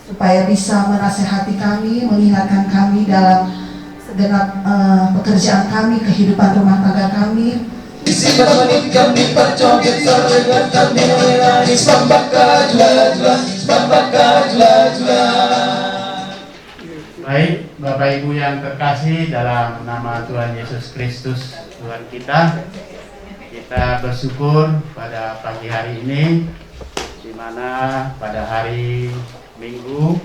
supaya bisa menasehati kami, mengingatkan kami dalam segenap pekerjaan kami, kehidupan rumah tangga kami. Baik, Bapak Ibu yang terkasih, dalam nama Tuhan Yesus Kristus Tuhan kita bersyukur pada pagi hari ini, di mana pada hari Minggu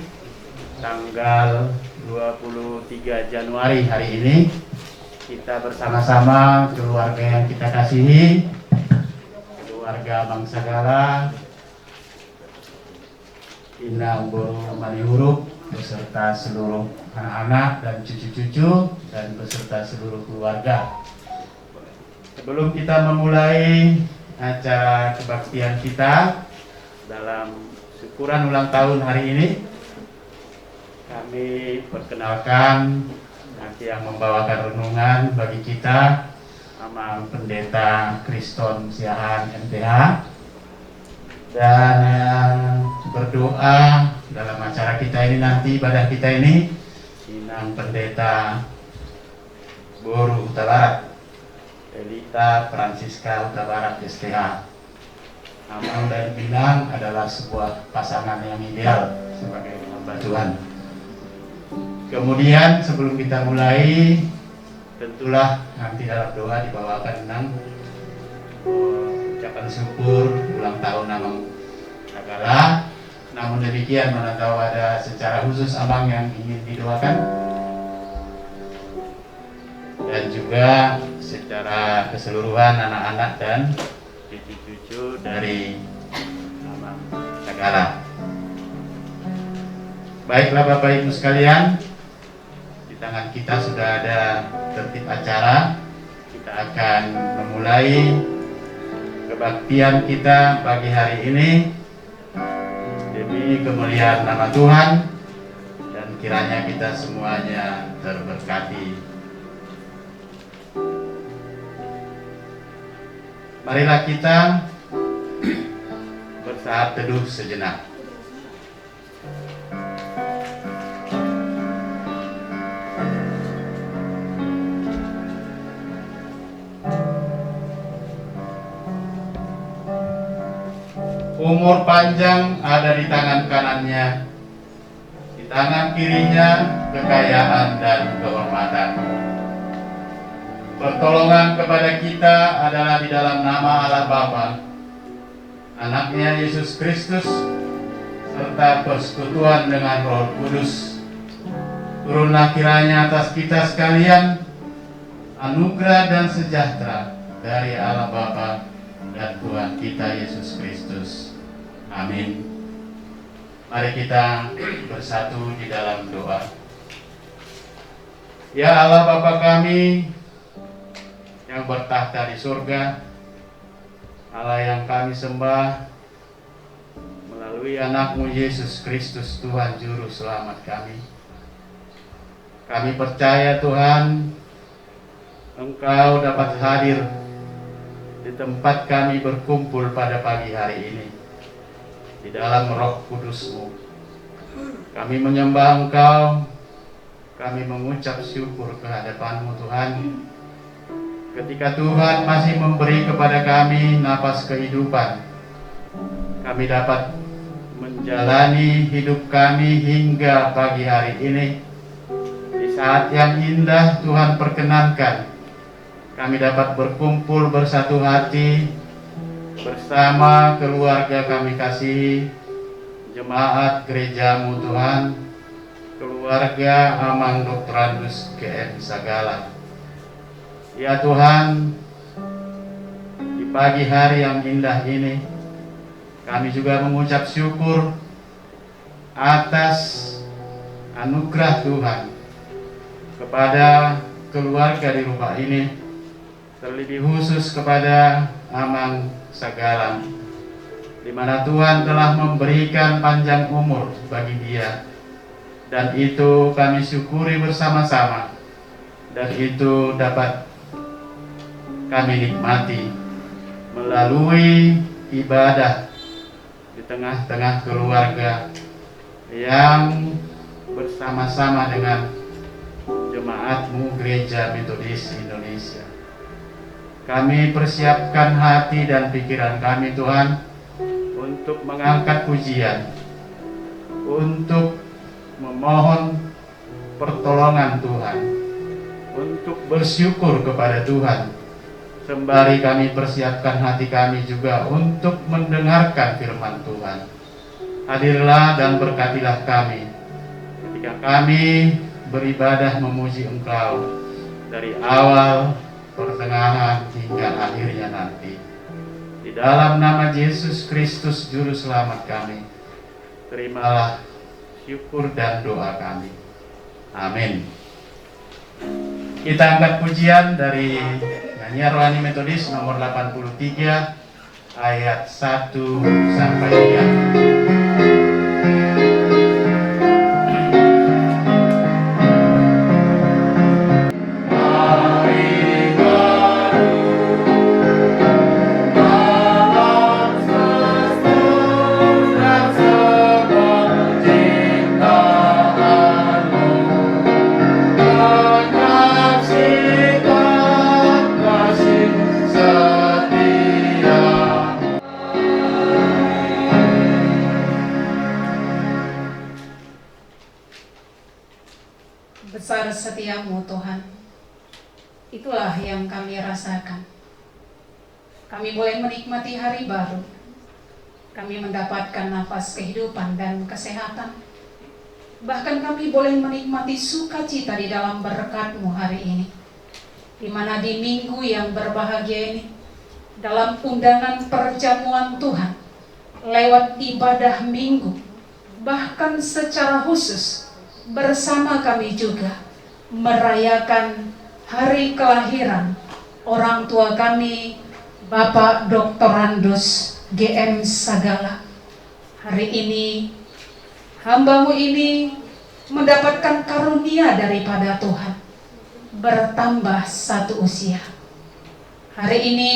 tanggal 23 Januari hari ini kita bersama-sama keluarga yang kita kasihi, keluarga Bangsagala, Inang Boru Malihuruk, beserta seluruh anak-anak dan cucu-cucu dan beserta seluruh keluarga. Sebelum kita memulai acara kebaktian kita dalam syukuran ulang tahun hari ini, kami perkenalkan nanti yang membawakan renungan bagi kita Amang Pendeta Kriston Siahaan MTH, dan yang berdoa dalam acara kita ini nanti, ibadah kita ini, Inang Pendeta Boru Huta Barat, Elita Francisca Huta Barat STH. Amang dan Inang adalah sebuah pasangan yang ideal sebagai hamba Tuhan. Kemudian sebelum kita mulai, tentulah nanti dalam doa dibawakan Inang ucapan syukur ulang tahun Amang Sagala. Namun demikian, mana tahu ada secara khusus Amang yang ingin didoakan, dan juga secara keseluruhan anak-anak dan cucu-cucu dari Amang Sagala. Baiklah Bapak Ibu sekalian, di tangan kita sudah ada tertib acara. Kita akan memulai kebaktian kita pagi hari ini demi kemuliaan nama Tuhan, dan kiranya kita semuanya terberkati. Marilah kita bersaat teduh sejenak. Umur panjang ada di tangan kanannya, di tangan kirinya kekayaan dan kehormatan. Pertolongan kepada kita adalah di dalam nama Allah Bapa, Anaknya Yesus Kristus, serta persekutuan dengan Roh Kudus. Turunlah kiranya atas kita sekalian anugerah dan sejahtera dari Allah Bapa dan Tuhan kita Yesus Kristus. Amin. Mari kita bersatu di dalam doa. Ya Allah Bapa kami yang bertahta di surga, Allah yang kami sembah melalui anakmu Yesus Kristus, Tuhan Juru Selamat kami. Kami percaya Tuhan, Engkau dapat hadir di tempat kami berkumpul pada pagi hari ini di dalam Roh Kudus-Mu. Kami menyembah Engkau, kami mengucap syukur kehadapan-Mu Tuhan, ketika Tuhan masih memberi kepada kami napas kehidupan. Kami dapat menjalani hidup kami hingga pagi hari ini. Di saat yang indah Tuhan perkenankan kami dapat berkumpul bersatu hati bersama keluarga kami kasihi, jemaat gereja-Mu Tuhan, keluarga Amang Doktorandus GM Sagala. Ya Tuhan, di pagi hari yang indah ini kami juga mengucap syukur atas anugerah Tuhan kepada keluarga di rumah ini, terlebih khusus kepada Amang Sagala, di mana Tuhan telah memberikan panjang umur bagi dia, dan itu kami syukuri bersama-sama, dan itu dapat kami nikmati melalui ibadah di tengah-tengah keluarga yang bersama-sama dengan jemaat-Mu Gereja Metodis Indonesia. Kami persiapkan hati dan pikiran kami Tuhan untuk mengangkat pujian, untuk memohon pertolongan Tuhan, untuk bersyukur kepada Tuhan. Sembari kami persiapkan hati kami juga untuk mendengarkan firman Tuhan. Hadirlah dan berkatilah kami ketika kami beribadah memuji Engkau dari awal, pertengahan hingga akhirnya nanti. Di dalam nama Yesus Kristus Juru Selamat kami, terimalah syukur dan doa kami. Amin. Kita angkat pujian dari nyanyian rohani Metodis nomor 83 ayat 1 sampai 3. Besar setiamu Tuhan, itulah yang kami rasakan. Kami boleh menikmati hari baru, kami mendapatkan nafas kehidupan dan kesehatan. Bahkan kami boleh menikmati sukacita di dalam berkat-Mu hari ini, di mana di minggu yang berbahagia ini, dalam undangan perjamuan Tuhan, lewat ibadah minggu, bahkan secara khusus, bersama kami juga merayakan hari kelahiran orang tua kami, Bapak Dr. Andus GM Sagala. Hari ini hamba-Mu ini mendapatkan karunia daripada Tuhan, bertambah 1 usia. Hari ini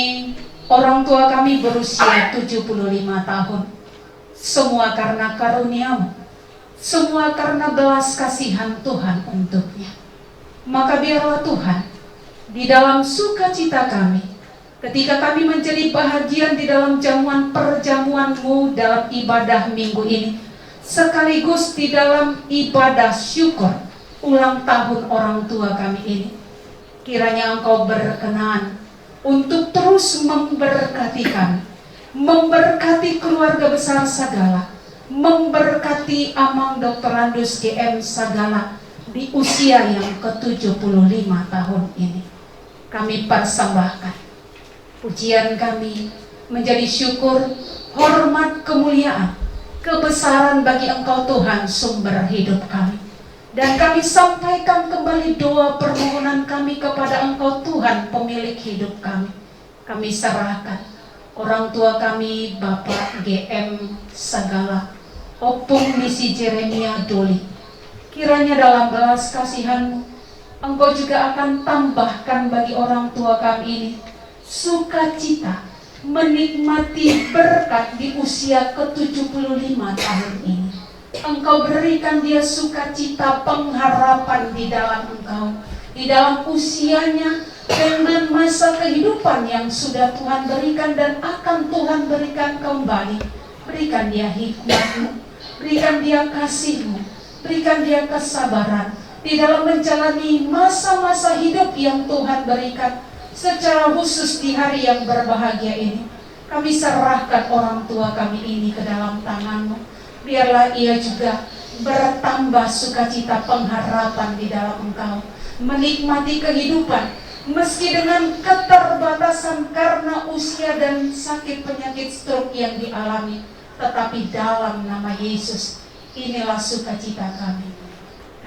orang tua kami berusia 75 tahun. Semua karena karunia-Mu, semua karena belas kasihan Tuhan untuknya. Maka biarlah Tuhan, di dalam sukacita kami, ketika kami menjadi bahagian di dalam jamuan perjamuan-Mu dalam ibadah minggu ini, sekaligus di dalam ibadah syukur ulang tahun orang tua kami ini, kiranya Engkau berkenan untuk terus memberkati kami, memberkati keluarga besar Sagala, memberkati Amang Dr. Andus GM Sagala di usia yang ke-75 tahun ini. Kami persembahkan pujian kami menjadi syukur, hormat, kemuliaan, kebesaran bagi Engkau Tuhan sumber hidup kami. Dan kami sampaikan kembali doa permohonan kami kepada Engkau Tuhan pemilik hidup kami. Kami serahkan orang tua kami Bapak GM Sagala, Opung Misi Jeremia Doli. Kiranya dalam belas kasihan-Mu, Engkau juga akan tambahkan bagi orang tua kami ini sukacita menikmati berkat di usia ke-75 tahun ini. Engkau berikan dia sukacita pengharapan di dalam Engkau, di dalam usianya, dengan masa kehidupan yang sudah Tuhan berikan dan akan Tuhan berikan kembali. Berikan dia hikmat-Mu, berikan dia kasih-Mu, berikan dia kesabaran di dalam menjalani masa-masa hidup yang Tuhan berikan. Secara khusus di hari yang berbahagia ini, kami serahkan orang tua kami ini ke dalam tangan-Mu. Biarlah ia juga bertambah sukacita pengharapan di dalam Engkau, menikmati kehidupan meski dengan keterbatasan karena usia dan sakit penyakit stroke yang dialami. Tetapi dalam nama Yesus, inilah sukacita kami.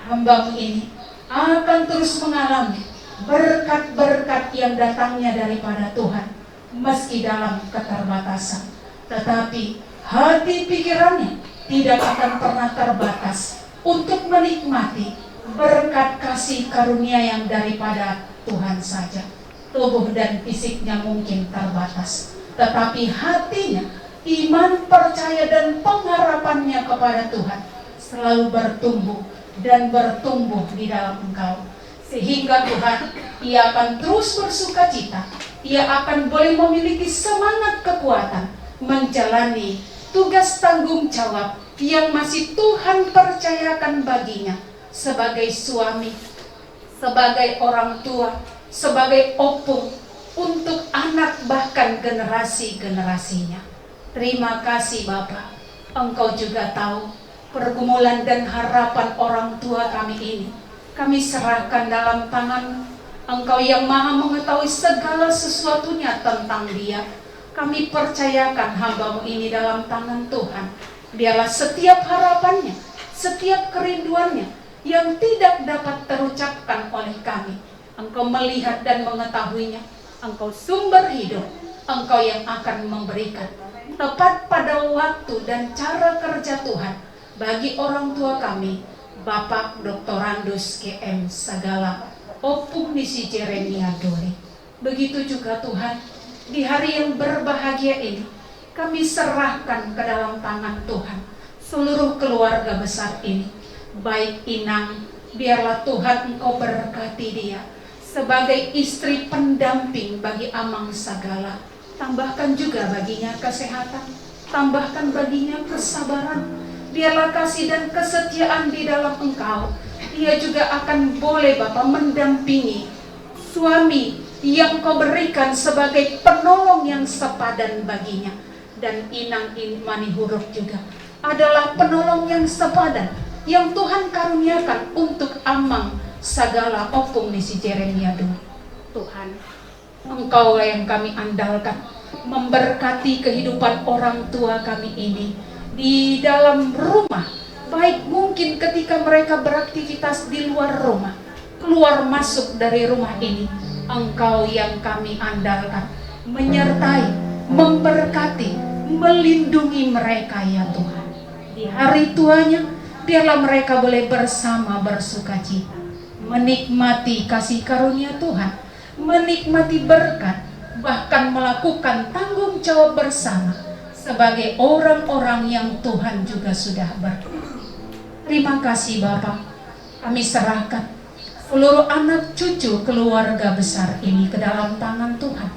Hamba-Mu ini akan terus mengalami berkat-berkat yang datangnya daripada Tuhan, meski dalam keterbatasan. Tetapi hati pikirannya tidak akan pernah terbatas untuk menikmati berkat kasih karunia yang daripada Tuhan saja. Tubuh dan fisiknya mungkin terbatas, tetapi hatinya, iman, percaya, dan pengharapannya kepada Tuhan selalu bertumbuh dan bertumbuh di dalam engkau. Sehingga Tuhan, ia akan terus bersuka cita, ia akan boleh memiliki semangat kekuatan menjalani tugas tanggung jawab yang masih Tuhan percayakan baginya sebagai suami, sebagai orang tua, sebagai opung untuk anak bahkan generasi-generasinya. Terima kasih Bapa, Engkau juga tahu pergumulan dan harapan orang tua kami ini. Kami serahkan dalam tangan Engkau yang maha mengetahui segala sesuatunya tentang dia. Kami percayakan hamba-Mu ini dalam tangan Tuhan. Biarlah setiap harapannya, setiap kerinduannya yang tidak dapat terucapkan oleh kami, Engkau melihat dan mengetahuinya. Engkau sumber hidup, Engkau yang akan memberikan tepat pada waktu dan cara kerja Tuhan bagi orang tua kami, Bapak Dr. Randus KM Sagala, Opung Nisi Jeremia Doli. Begitu juga Tuhan, di hari yang berbahagia ini, kami serahkan ke dalam tangan Tuhan seluruh keluarga besar ini. Baik Inang, biarlah Tuhan Engkau berkati dia sebagai istri pendamping bagi Amang Sagala. Tambahkan juga baginya kesehatan, tambahkan baginya kesabaran. Biarlah kasih dan kesetiaan di dalam Engkau. Ia juga akan boleh Bapa mendampingi suami yang Kau berikan sebagai penolong yang sepadan baginya. Dan Inang Mani Huruf juga adalah penolong yang sepadan yang Tuhan karuniakan untuk Amang Sagala Opung Nisi Jeremia dulu. Tuhan, Engkau yang kami andalkan, memberkati kehidupan orang tua kami ini di dalam rumah, baik mungkin ketika mereka beraktivitas di luar rumah, keluar masuk dari rumah ini. Engkau yang kami andalkan, menyertai, memberkati, melindungi mereka ya Tuhan. Di hari tuanya, biarlah mereka boleh bersama bersukacita, menikmati kasih karunia Tuhan, menikmati berkat, bahkan melakukan tanggung jawab bersama sebagai orang-orang yang Tuhan juga sudah berkati. Terima kasih Bapak, kami serahkan seluruh anak cucu keluarga besar ini ke dalam tangan Tuhan.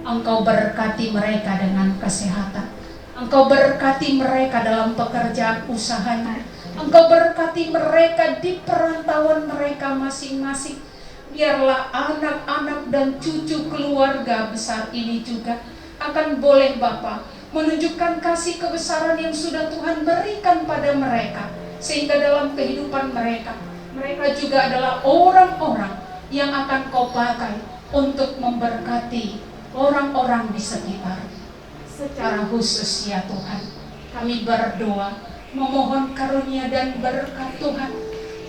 Engkau berkati mereka dengan kesehatan, Engkau berkati mereka dalam pekerjaan usahanya, Engkau berkati mereka di perantauan mereka masing-masing. Biarlah anak-anak dan cucu keluarga besar ini juga akan boleh Bapa menunjukkan kasih kebesaran yang sudah Tuhan berikan pada mereka, sehingga dalam kehidupan mereka juga adalah orang-orang yang akan Kau pakai untuk memberkati orang-orang di sekitar. Secara khusus ya Tuhan, kami berdoa memohon karunia dan berkat Tuhan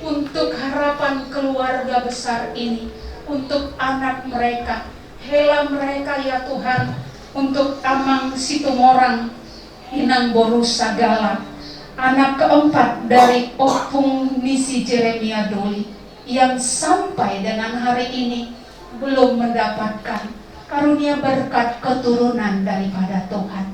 untuk harapan keluarga besar ini, untuk anak mereka, hela mereka ya Tuhan, untuk Amang Situmorang, Inang Boru Sagala, anak keempat dari Opung Nisi Jeremia Doli, yang sampai dengan hari ini belum mendapatkan karunia berkat keturunan daripada Tuhan.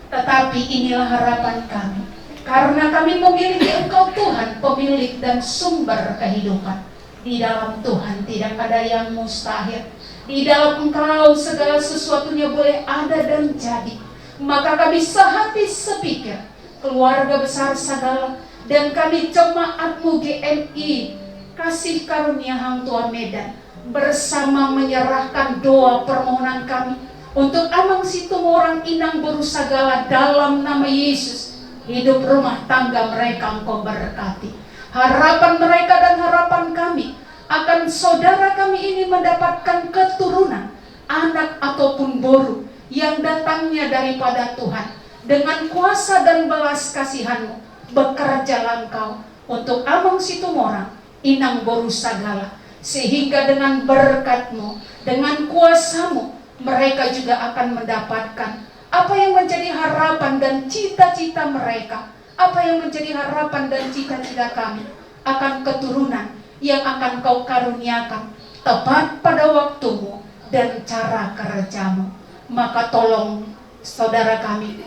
Tetapi inilah harapan kami, karena kami memiliki Engkau Tuhan, pemilik dan sumber kehidupan. Di dalam Tuhan tidak ada yang mustahil. Di dalam Engkau segala sesuatunya boleh ada dan jadi. Maka kami sehati sepikir, keluarga besar Sagala, dan kami jemaat-Mu GMI Kasih Karunia Hang Tua Medan, bersama menyerahkan doa permohonan kami untuk Amang Situmorang Inang Boru Sagala dalam nama Yesus. Hidup rumah tangga mereka Engkau berkati. Harapan mereka dan harapan kami akan saudara kami ini mendapatkan keturunan, anak ataupun boru yang datangnya daripada Tuhan. Dengan kuasa dan belas kasihan-Mu, bekerjalah Engkau untuk Amang Situmorang Inang Boru Sagala, sehingga dengan berkat-Mu, dengan kuasa-Mu, mereka juga akan mendapatkan apa yang menjadi harapan dan cita-cita mereka, apa yang menjadi harapan dan cita-cita kami, akan keturunan yang akan Kau karuniakan tepat pada waktu-Mu dan cara kerja-Mu. Maka tolong saudara kami,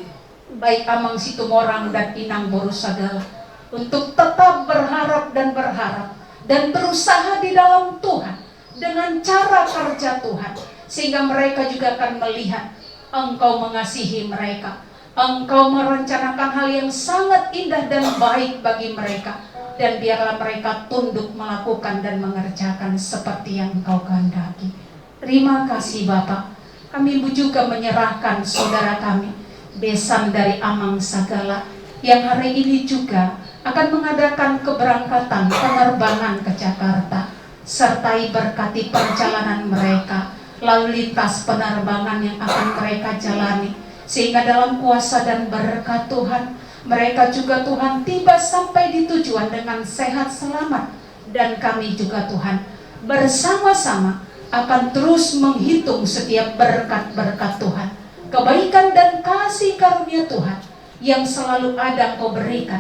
baik Amang Situmorang dan Inang Borosagala, untuk tetap berharap dan berusaha di dalam Tuhan dengan cara kerja Tuhan, sehingga mereka juga akan melihat Engkau mengasihi mereka, Engkau merencanakan hal yang sangat indah dan baik bagi mereka, dan biarlah mereka tunduk melakukan dan mengerjakan seperti yang Engkau kehendaki. Terima kasih Bapak. Kami juga menyerahkan saudara kami, besan dari Amang Sagala, yang hari ini juga akan mengadakan keberangkatan penerbangan ke Jakarta. Sertai berkati perjalanan mereka, lalu lintas penerbangan yang akan mereka jalani, sehingga dalam kuasa dan berkat Tuhan, mereka juga Tuhan tiba sampai di tujuan dengan sehat selamat. Dan kami juga Tuhan bersama-sama akan terus menghitung setiap berkat-berkat Tuhan, kebaikan dan kasih karunia Tuhan yang selalu ada Engkau berikan,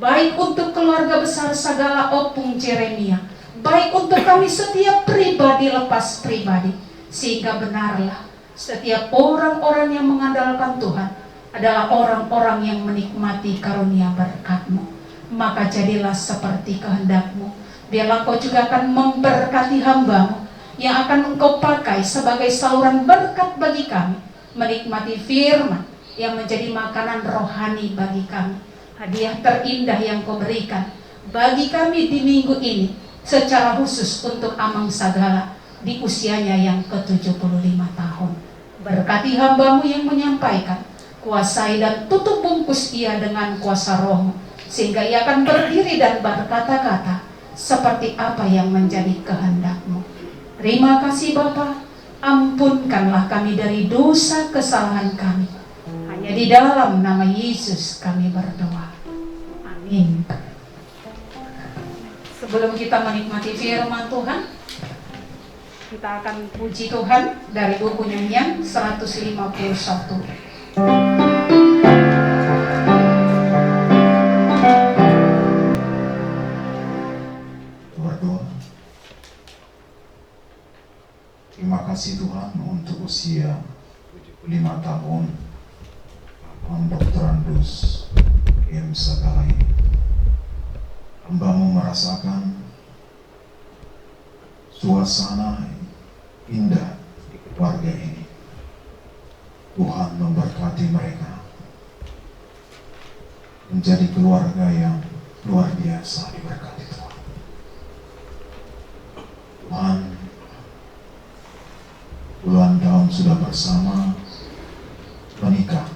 baik untuk keluarga besar Sagala Opung Jeremia, baik untuk kami setiap pribadi lepas pribadi, sehingga benarlah setiap orang-orang yang mengandalkan Tuhan adalah orang-orang yang menikmati karunia berkat-Mu. Maka jadilah seperti kehendak-Mu. Biarlah Engkau juga akan memberkati hamba-Mu yang akan Engkau pakai sebagai saluran berkat bagi kami, menikmati firman yang menjadi makanan rohani bagi kami. Hadiah terindah yang Kau berikan bagi kami di minggu ini, secara khusus untuk Amang Sagala di usianya yang ke-75 tahun. Berkati hamba-Mu yang menyampaikan, kuasai dan tutup bungkus ia dengan kuasa Roh-Mu, sehingga ia akan berdiri dan berkata-kata seperti apa yang menjadi kehendak-Mu. Terima kasih Bapa, ampunkanlah kami dari dosa kesalahan kami. Hanya di dalam nama Yesus kami berdoa. Amin. Sebelum kita menikmati firman Tuhan, kita akan puji Tuhan dari buku nyanyian 151. Berdoa. Terima kasih Tuhan untuk usia 75 tahun Abang Dr. Andus M. Sagala ini. Hamba-Mu merasakan suasana indah di keluarga ini. Tuhan memberkati mereka menjadi keluarga yang luar biasa diberkati Tuhan. Tuhan, puluhan tahun sudah bersama, menikah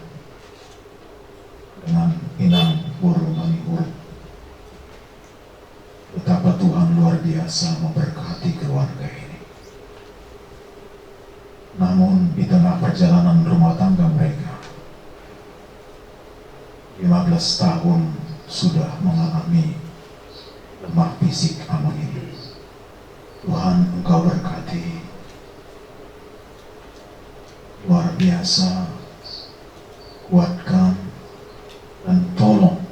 dengan Inang Buru Manihur. Betapa Tuhan luar biasa memberkati keluarga ini. Namun di tengah perjalanan rumah tangga mereka, 15 tahun sudah mengalami lemah fisik Amang ini. Tuhan, Engkau berkati luar biasa, kuatkan dan tolong.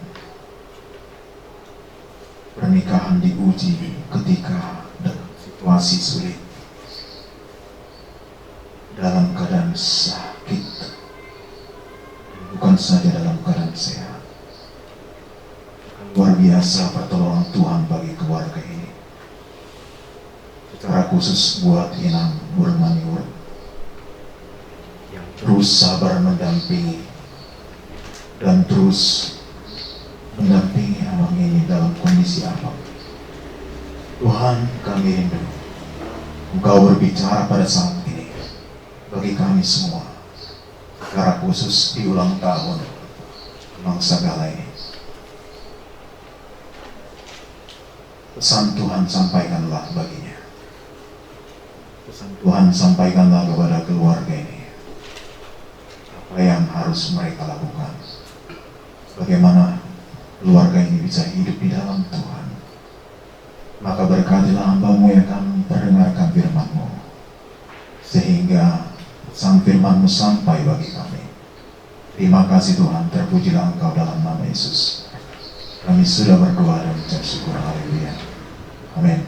Pernikahan diuji ketika dalam situasi sulit, dalam keadaan sakit, bukan saja dalam keadaan sehat. Luar biasa pertolongan Tuhan bagi keluarga ini, secara khusus buat Inang Burmaniur yang terus sabar mendampingi dan terus mendampingi Amang ini dalam kondisi apa. Tuhan, kami rindu Engkau berbicara pada saat ini bagi kami semua, secara khusus di ulang tahun Amang Sagala ini. Pesan Tuhan sampaikanlah baginya. Pesan Tuhan sampaikanlah kepada keluarga ini apa yang harus mereka lakukan, bagaimana keluarga ini bisa hidup di dalam Tuhan. Maka berkatilah hamba-Mu yang akan mendengarkan firman-Mu, sehingga sang firman-Mu sampai bagi kami. Terima kasih Tuhan, terpujilah Engkau dalam nama Yesus. Kami sudah berdoa dan mengucap syukur. Haleluya. Amin.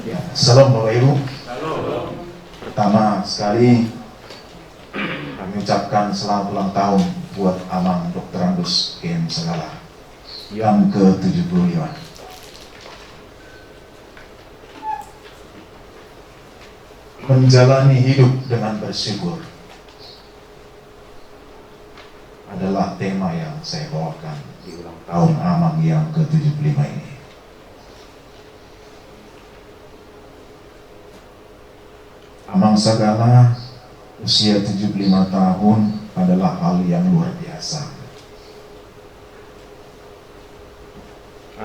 Ya, salam Bapak Ibu. Pertama sekali kami ucapkan selamat ulang tahun buat Amang Dr. Angus KM Segala yang ke-75. Menjalani hidup dengan bersyukur adalah tema yang saya bawakan di ulang tahun Amang yang ke-75 ini. Amang Sagala usia 75 tahun adalah hal yang luar biasa.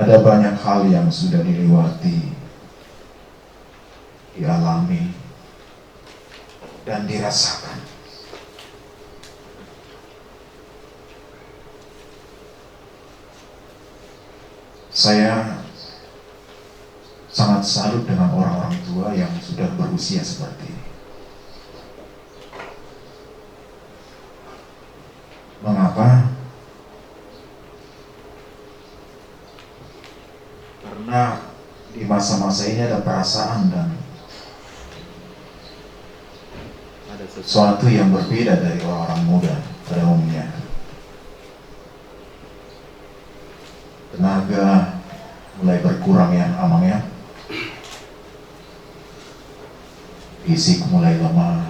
Ada banyak hal yang sudah dilewati, dialami, dan dirasakan. Saya sangat salut dengan orang-orang tua yang sudah berusia seperti ini. Mengapa? Karena di masa-masa ini ada perasaan dan ada sesuatu yang berbeda dari orang-orang muda pada umumnya. Tenaga mulai berkurang ya Amang ya. Fisik mulai lemah.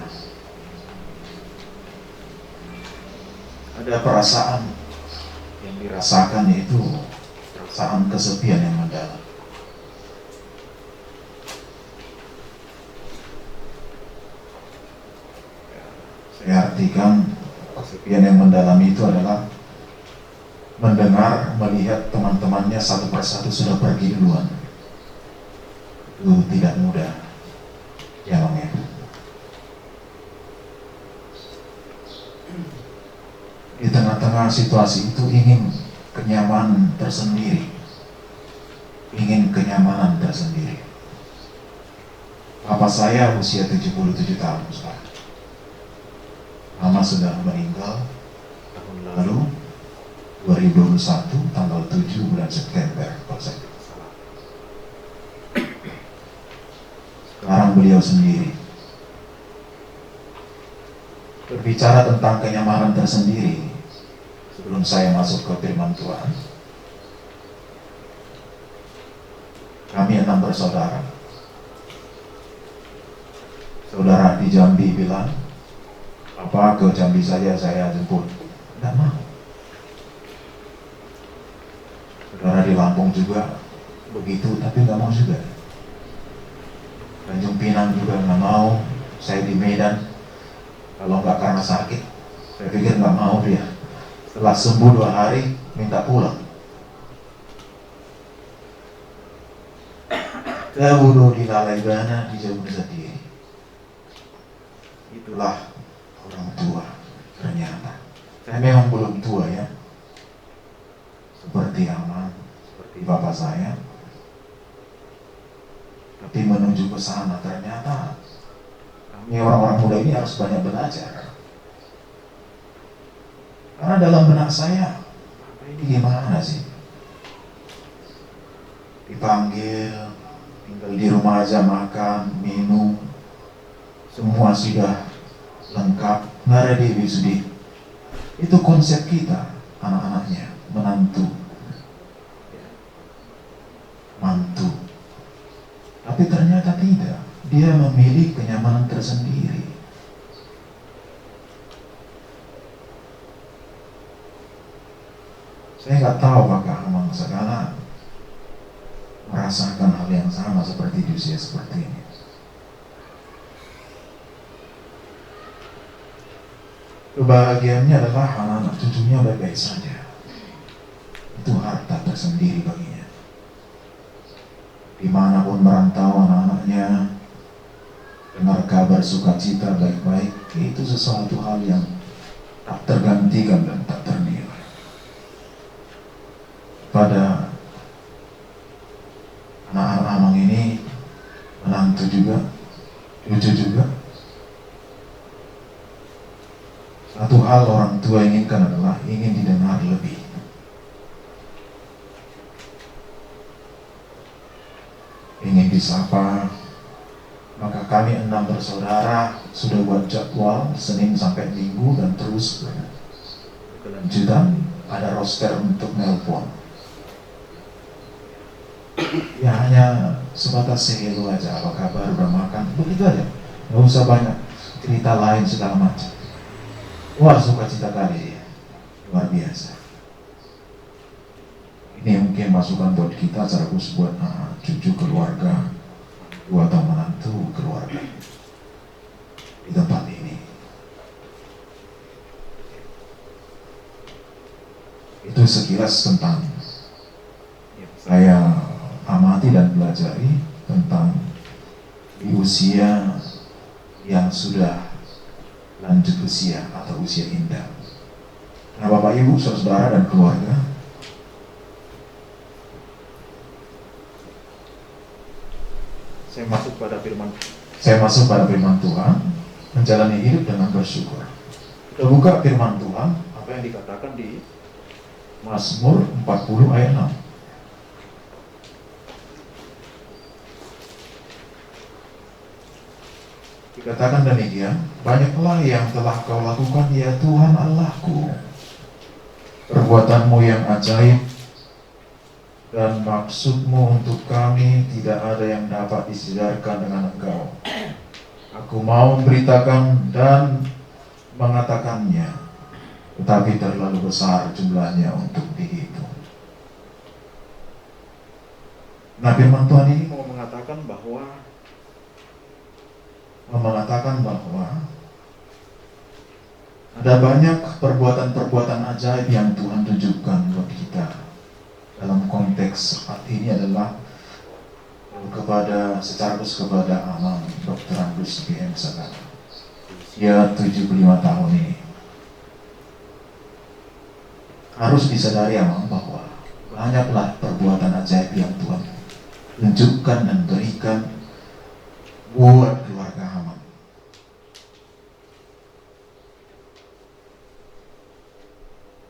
Ada perasaan yang dirasakan, yaitu perasaan kesepian yang mendalam. Saya artikan kesepian yang mendalam itu adalah mendengar, melihat teman-temannya satu persatu sudah pergi duluan. Itu tidak mudah, ya Bang ya. Di tengah-tengah situasi itu ingin kenyamanan tersendiri, ingin kenyamanan tersendiri. Papa saya usia 77 tahun sekarang. Mama sudah meninggal tahun lalu 2021 tanggal 7 bulan September kalau saya tidak salah. Sekarang beliau sendiri. Berbicara tentang kenyamanan tersendiri, sebelum saya masuk ke firman Tuhan, kami 6 bersaudara. Saudara di Jambi bilang, "Apa ke Jambi saja saya jemput." Tidak mau. Saudara di Lampung juga begitu, tapi nggak mau juga. Tanjung Pinang juga nggak mau. Saya di Medan, kalau nggak karena sakit, saya pikir nggak mau dia. Setelah sembuh 2 hari, minta pulang. Dahulu di Lalaibana, di Jawa sendiri. Itulah orang tua ternyata. Saya memang belum tua ya. Seperti Amang, seperti bapak saya. Tapi menuju ke sana ternyata kami orang-orang muda ini harus banyak belajar. Karena dalam benak saya, ini gimana sih? Dipanggil, tinggal di rumah aja, makan, minum, semua sudah lengkap, nggak ada Dewi Sudi. Itu konsep kita, anak-anaknya, menantu, mantu. Tapi ternyata tidak, dia memilih kenyamanan tersendiri. Saya nggak tahu apakah Amang Sagala merasakan hal yang sama seperti di usia seperti ini. Kebahagiaannya adalah anak-anak cucunya baik-baik saja. Itu harta tersendiri baginya. Dimanapun merantau anak-anaknya, dengar kabar sukacita baik-baik, itu sesuatu hal yang tak tergantikan dan tak ternilai. Pada anak-anak Amang ini, menantu juga, cucu juga, satu hal orang tua inginkan adalah ingin didengar lebih. Ingin disapa, maka kami 6 bersaudara sudah buat jadwal Senin sampai Minggu dan terus berkelanjutan, ada roster untuk nelpon. Ya hanya sebatas hello aja, apa kabar, udah makan, begitu aja, nggak usah banyak cerita lain segala macam. Wah, sukacita kali ya, luar biasa. Ini mungkin masukan buat kita, secara khusus buat cucu keluarga, atau menantu keluarga di tempat ini. Itu sekilas tentang yang saya amati dan pelajari tentang di usia yang sudah lanjut usia atau usia indah. Nah, Bapak Ibu, saudara dan keluarga, saya masuk pada firman Tuhan, menjalani hidup dengan bersyukur. Kita buka firman Tuhan, apa yang dikatakan di Mazmur 40 ayat 6. Dikatakan demikian, banyaklah yang telah kau lakukan ya Tuhan Allahku, perbuatanmu yang ajaib dan maksudmu untuk kami tidak ada yang dapat disedarkan dengan engkau. Aku mau memberitakan dan mengatakannya, tetapi terlalu besar jumlahnya untuk dihitung. Nah, firman Tuhan ini mau mengatakan bahwa ada banyak perbuatan-perbuatan ajaib yang Tuhan tunjukkan buat kita. Dalam konteks saat ini adalah kepada Amang Dr. Andus BM Sagala, usia 75 tahun ini. Harus disadari Amang bahwa banyaklah perbuatan ajaib yang Tuhan tunjukkan dan berikan buat keluarga Amang.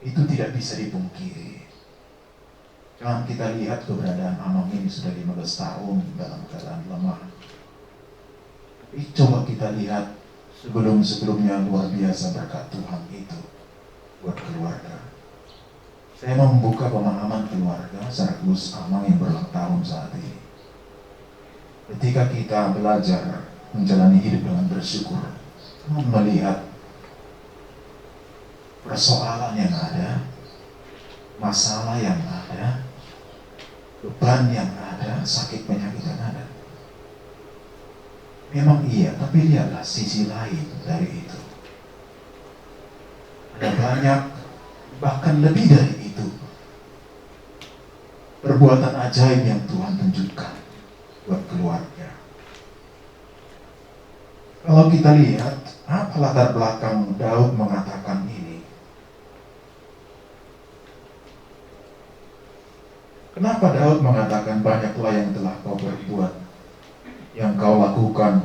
Itu tidak bisa dipungkiri. Jangan kita lihat keberadaan Amang ini sudah 15 tahun dalam keadaan lemah. Tapi coba kita lihat sebelum-sebelumnya luar biasa berkat Tuhan itu buat keluarga. Saya mau membuka pemahaman keluarga secara khusus Amang yang berulang tahun saat ini. Ketika kita belajar menjalani hidup dengan bersyukur, melihat persoalan yang ada, masalah yang ada, beban yang ada, sakit penyakit yang ada. Memang iya, tapi lihatlah sisi lain dari itu. Ada banyak, bahkan lebih dari itu, perbuatan ajaib yang Tuhan tunjukkan buat keluarga. Kalau kita lihat, apa latar belakang Daud mengatakan ini? Kenapa Daud mengatakan banyaklah yang telah kau berbuat, yang kau lakukan,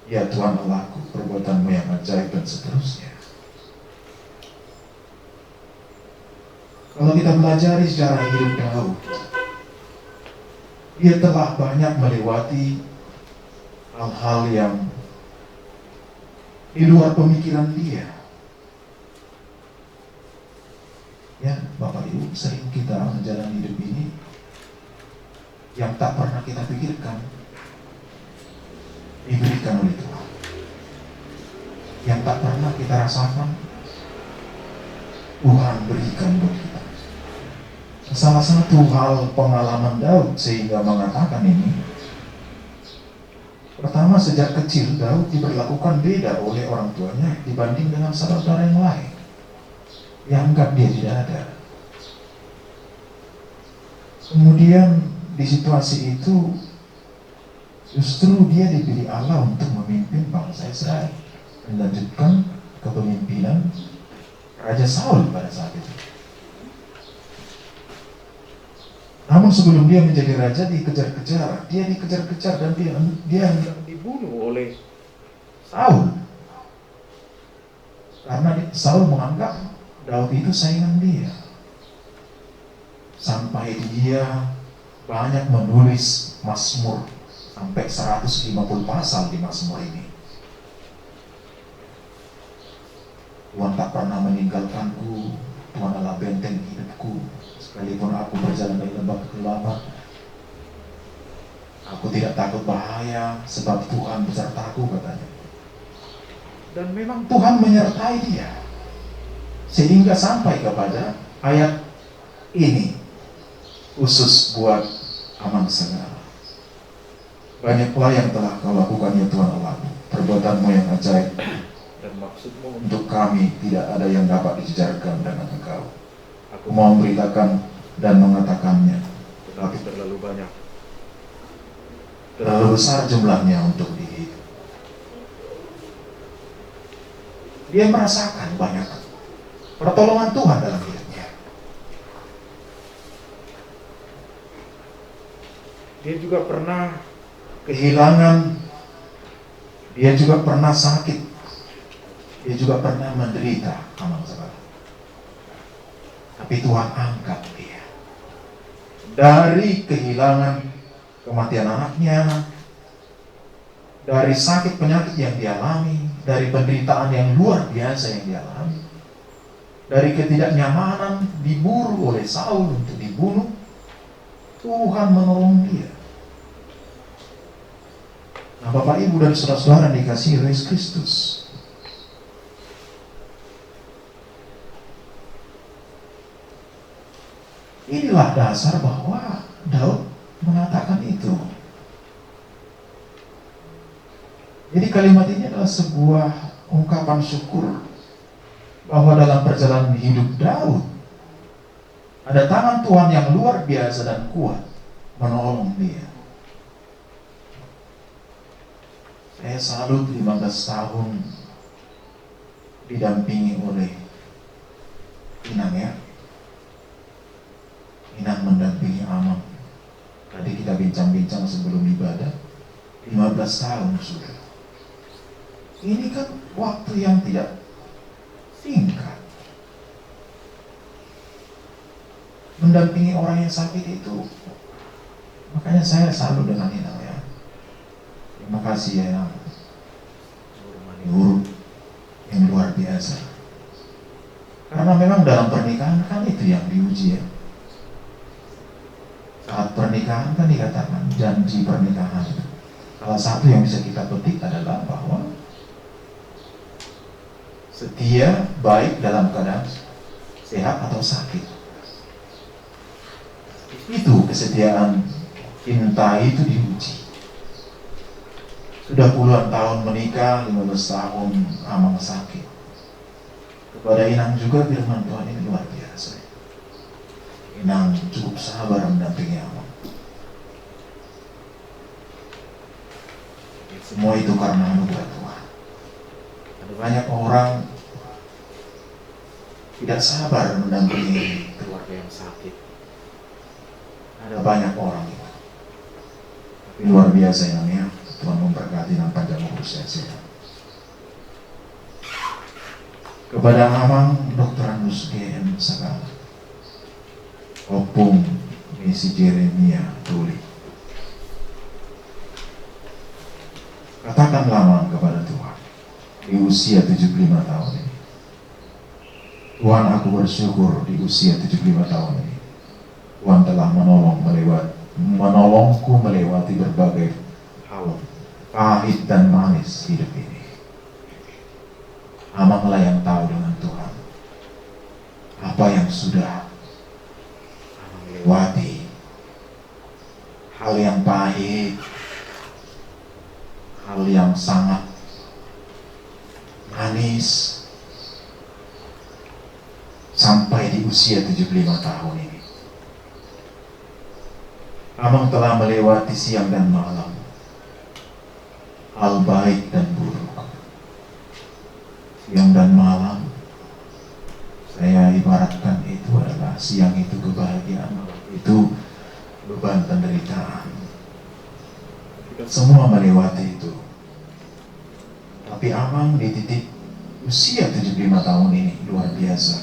ya Tuhan Allahku, perbuatanmu yang ajaib dan seterusnya. Kalau kita pelajari secara hidup Daud, dia telah banyak melewati hal-hal yang di luar pemikiran dia. Ya, Bapak Ibu, sering kita menjalani hidup ini yang tak pernah kita pikirkan diberikan oleh Tuhan. Yang tak pernah kita rasakan Tuhan berikan buat kita. Salah satu hal pengalaman Daud sehingga mengatakan ini, pertama, sejak kecil Daud diperlakukan beda oleh orang tuanya dibanding dengan saudara yang lain. Dianggap dia tidak ada. Kemudian di situasi itu justru dia dipilih Allah untuk memimpin bangsa Israel, melanjutkan kepemimpinan Raja Saul pada saat itu. Namun sebelum dia menjadi raja dikejar-kejar, dia dikejar-kejar dan dia dibunuh oleh Saul. Karena Saul menganggap Daud itu saingan dia. Sampai dia banyak menulis Mazmur sampai 150 pasal di Mazmur ini. Tuhan tak pernah meninggalkanku, Tuhan adalah benteng hidupku. Sekalipun aku berjalan di lembah kegelapan, aku tidak takut bahaya, sebab Tuhan besertaku, katanya. Dan memang Tuhan menyertai dia, sehingga sampai kepada ayat ini, khusus buat Amang Sagala. Banyaklah yang telah kau lakukan ya Tuhan Allahku, perbuatanmu yang ajaib, dan maksudmu untuk kami tidak ada yang dapat dijejarkan dengan Engkau. Aku mau memberitakan dan mengatakannya, tetapi terlalu banyak, terlalu besar jumlahnya untuk dihitung. Dia merasakan banyak pertolongan Tuhan dalam hidupnya. Dia juga pernah kehilangan, dia juga pernah sakit, dia juga pernah menderita, Amang Sagala. Tapi Tuhan angkat dia dari kehilangan, kematian anaknya, dari sakit penyakit yang dialami, dari penderitaan yang luar biasa yang dialami, dari ketidaknyamanan, diburu oleh Saul untuk dibunuh. Tuhan menolong dia. Nah, Bapak Ibu dan saudara-saudara dikasihi Yesus Kristus, inilah dasar bahwa Daud mengatakan itu. Jadi kalimat ini adalah sebuah ungkapan syukur bahwa dalam perjalanan hidup Daud ada tangan Tuhan yang luar biasa dan kuat menolong dia. Saya salut 15 tahun didampingi oleh Inang, ya. Inang mendampingi Amang. Tadi kita bincang-bincang sebelum ibadah, 15 tahun sudah. Ini kan waktu yang tidak singkat. Mendampingi orang yang sakit itu, makanya saya salut dengan Inang, ya. Terima kasih ya Inang. Guru yang luar biasa. Karena memang dalam pernikahan kan itu yang diuji, ya. Saat pernikahan kan dikatakan janji pernikahan itu, salah satu yang bisa kita petik adalah bahwa setia, baik dalam keadaan sehat atau sakit. Itu kesetiaan cinta itu diuji. Sudah puluhan tahun menikah, 15 tahun Amang sakit. Kepada Inang juga firman Tuhan ini luar biasa. Inang cukup sabar mendampingi Amang. Semua itu karena anugerah Tuhan. Ada banyak orang tidak sabar mendampingi keluarga yang sakit. Ada banyak orang itu. Tapi luar biasa ya, Tuhan memberkati dan panjang umur sehat. Kepada Amang Dr. Anus GM Sagala, Opung Misi Jeremia Tuli, katakanlah Amang kepada Tuhan di usia 75 tahun ini. Tuhan, aku bersyukur di usia 75 tahun ini Tuhan telah menolongku melewati berbagai hal pahit dan manis hidup ini. Amanglah yang tahu dengan Tuhan apa yang sudah Amang lewati, hal yang pahit, hal yang sangat manis, sampai di usia 75 tahun ini. Amang telah melewati siang dan malam, hal baik dan buruk. Siang dan malam, saya ibaratkan itu adalah siang itu kebahagiaan, malam itu beban penderitaan. Kita semua melewati itu. Tapi Amang di titik usia 75 tahun ini luar biasa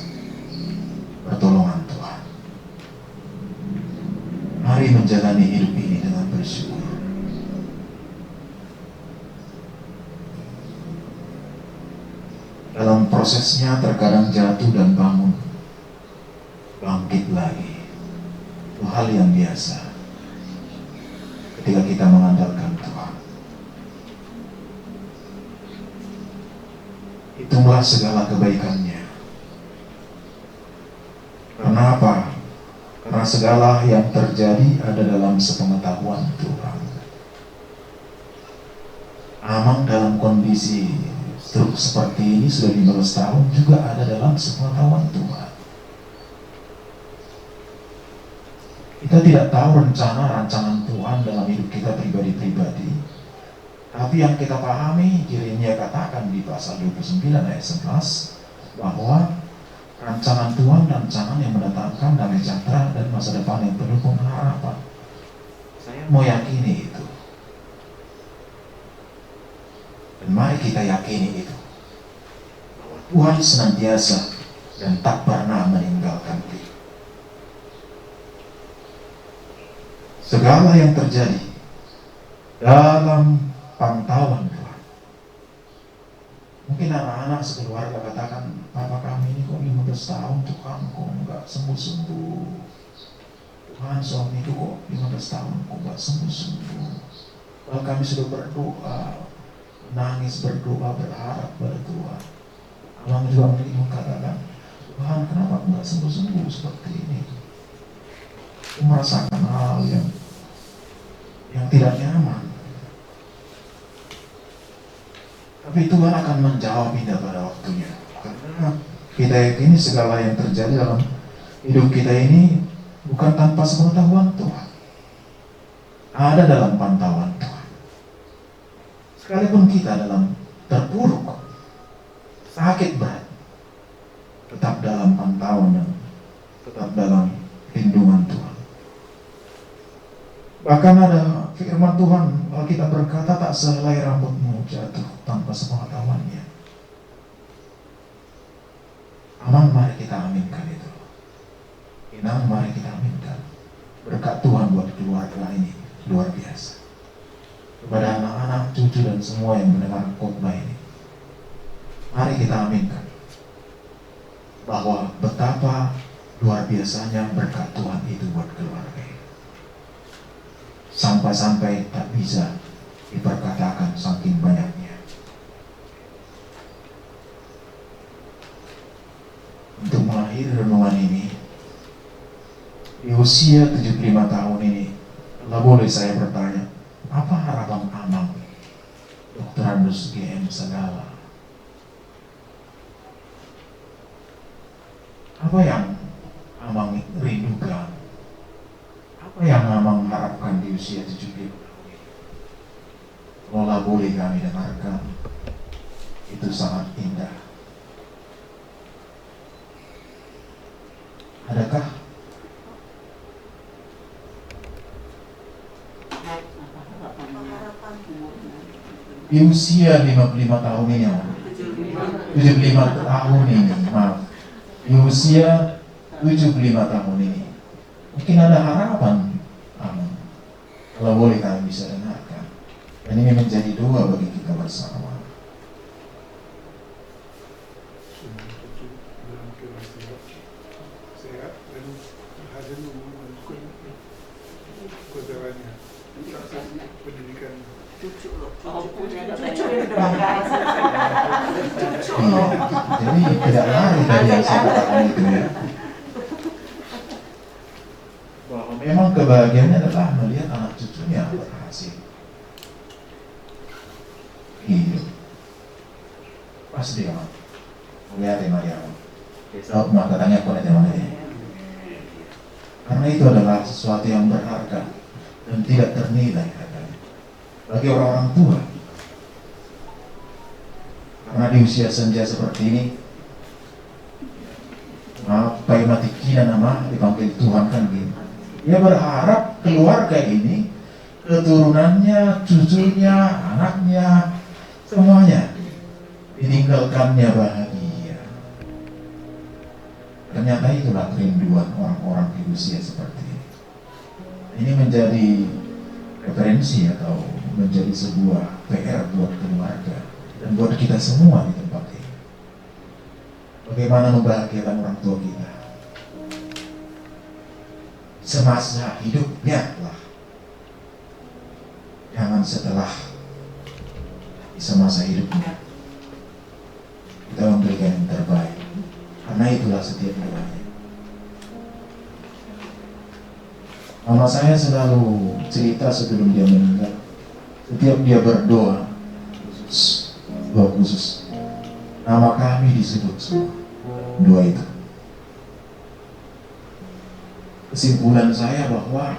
pertolongan Tuhan. Mari menjalani hidup ini dengan bersyukur. prosesnya terkadang jatuh dan bangun, bangkit lagi. Itu hal yang biasa ketika kita mengandalkan Tuhan. Itulah segala kebaikannya. Karena apa? Karena segala yang terjadi ada dalam sepengetahuan Tuhan. Amang dalam kondisi seperti ini sudah 15 tahun juga ada dalam sepengetahuan Tuhan. Kita tidak tahu rancangan Tuhan dalam hidup kita pribadi-pribadi. Tapi yang kita pahami, Yeremia katakan di pasal 29 ayat 11 bahwa rancangan Tuhan, rancangan yang mendatangkan damai sejahtera dan masa depan yang penuh pengharapan. Saya mau yakini itu. Dan mari kita yakini itu. Bahwa Tuhan senantiasa dan tak pernah meninggalkan kita. Segala yang terjadi dalam pantauan Tuhan. Mungkin anak-anak sekeluarga katakan, papa kami ini kok 15 tahun Tuhan kok nggak sembuh-sembuh. Tuhan suamiku kok 15 tahun kok nggak sembuh-sembuh. Kalau kami sudah berdoa, nangis berdoa, berharap pada Tuhan. Abang juga mungkin katakan, Tuhan kenapa nggak sembuh-sembuh seperti ini? Aku merasakan hal yang tidak nyaman. Tapi Tuhan akan menjawab ini pada waktunya. Karena kita yakini segala yang terjadi dalam hidup kita ini bukan tanpa sepengetahuan Tuhan. Ada dalam pantauan Tuhan. Sekalipun kita dalam terpuruk, sakit berat, tetap dalam pantauan dan tetap dalam lindungan Tuhan. Bahkan ada firman Tuhan, kalau kita berkata tak sehelai rambutmu jatuh tanpa sepengetahuannya. Aman, mari kita aminkan itu. Inang, mari kita aminkan. Berkat Tuhan buat keluarga ini luar biasa. Kepada anak-anak, cucu dan semua yang mendengar khotbah ini, mari kita aminkan bahwa betapa luar biasanya berkat Tuhan itu buat keluarga ini. Sampai-sampai tak bisa diperkatakan saking banyaknya. Untuk mengakhiri renungan ini, di usia 75 tahun ini, kalau boleh saya bertanya, apa harapan Amang, Dr. Andus GM Segala? Apa yang Amang rindukan? Apa yang Amang harapkan di usia 75 tahun ini? Kalau boleh kami dengarkan, itu sangat indah. Adakah di usia 55 tahun ini, 75 tahun ini, maaf, di usia 75 tahun ini, mungkin ada harapan, kalau boleh kami bisa dengarkan. Dan ini menjadi doa bagi kita bersama. Sehat dan berhasil menguruskan saudaranya, pendidikan. Jadi tidak lari dari yang saya katakan itu ya. Bahwa memang kebahagiaannya adalah melihat anak cucunya berhasil. Iya. Pasti ya, melihat Maria. Besok mau katanya aku ada Maria. Karena itu adalah sesuatu yang berharga dan tidak ternilai katanya bagi orang-orang tua. Karena di usia senja seperti ini, pai mati kina nama dipanggil Tuhan kan gitu. Dia berharap keluarga ini, keturunannya, cucunya, anaknya, semuanya ditinggalkannya bahagia. Ternyata itulah kerinduan orang-orang di usia seperti ini. Ini menjadi referensi atau menjadi sebuah PR buat keluarga dan buat kita semua di tempat ini. bagaimana membahagiakan orang tua kita semasa hidupnya lah, jangan setelah di semasa hidupnya kita memberikan yang terbaik, karena itulah setiap doanya. Mama saya selalu cerita sebelum dia meninggal, setiap dia berdoa khusus, nama kami disebut semua doa itu. Kesimpulan saya bahwa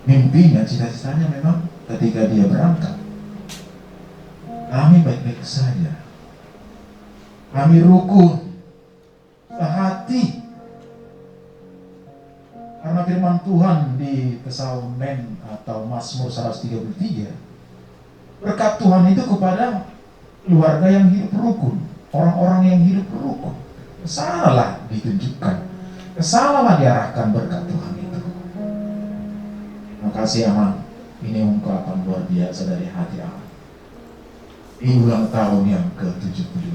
mimpinya, cita-citanya memang ketika dia berangkat, kami baik-baik saja, kami rukun, sehati. Karena firman Tuhan di Psalmen atau Mazmur 133, berkat Tuhan itu kepada keluarga yang hidup rukun, orang-orang yang hidup rukun. Kesanalah ditunjukkan, kesanalah diarahkan berkat Tuhan itu. Terima kasih Aman, ini ungkapan luar biasa dari hati Aman di ulang tahun yang ke-75.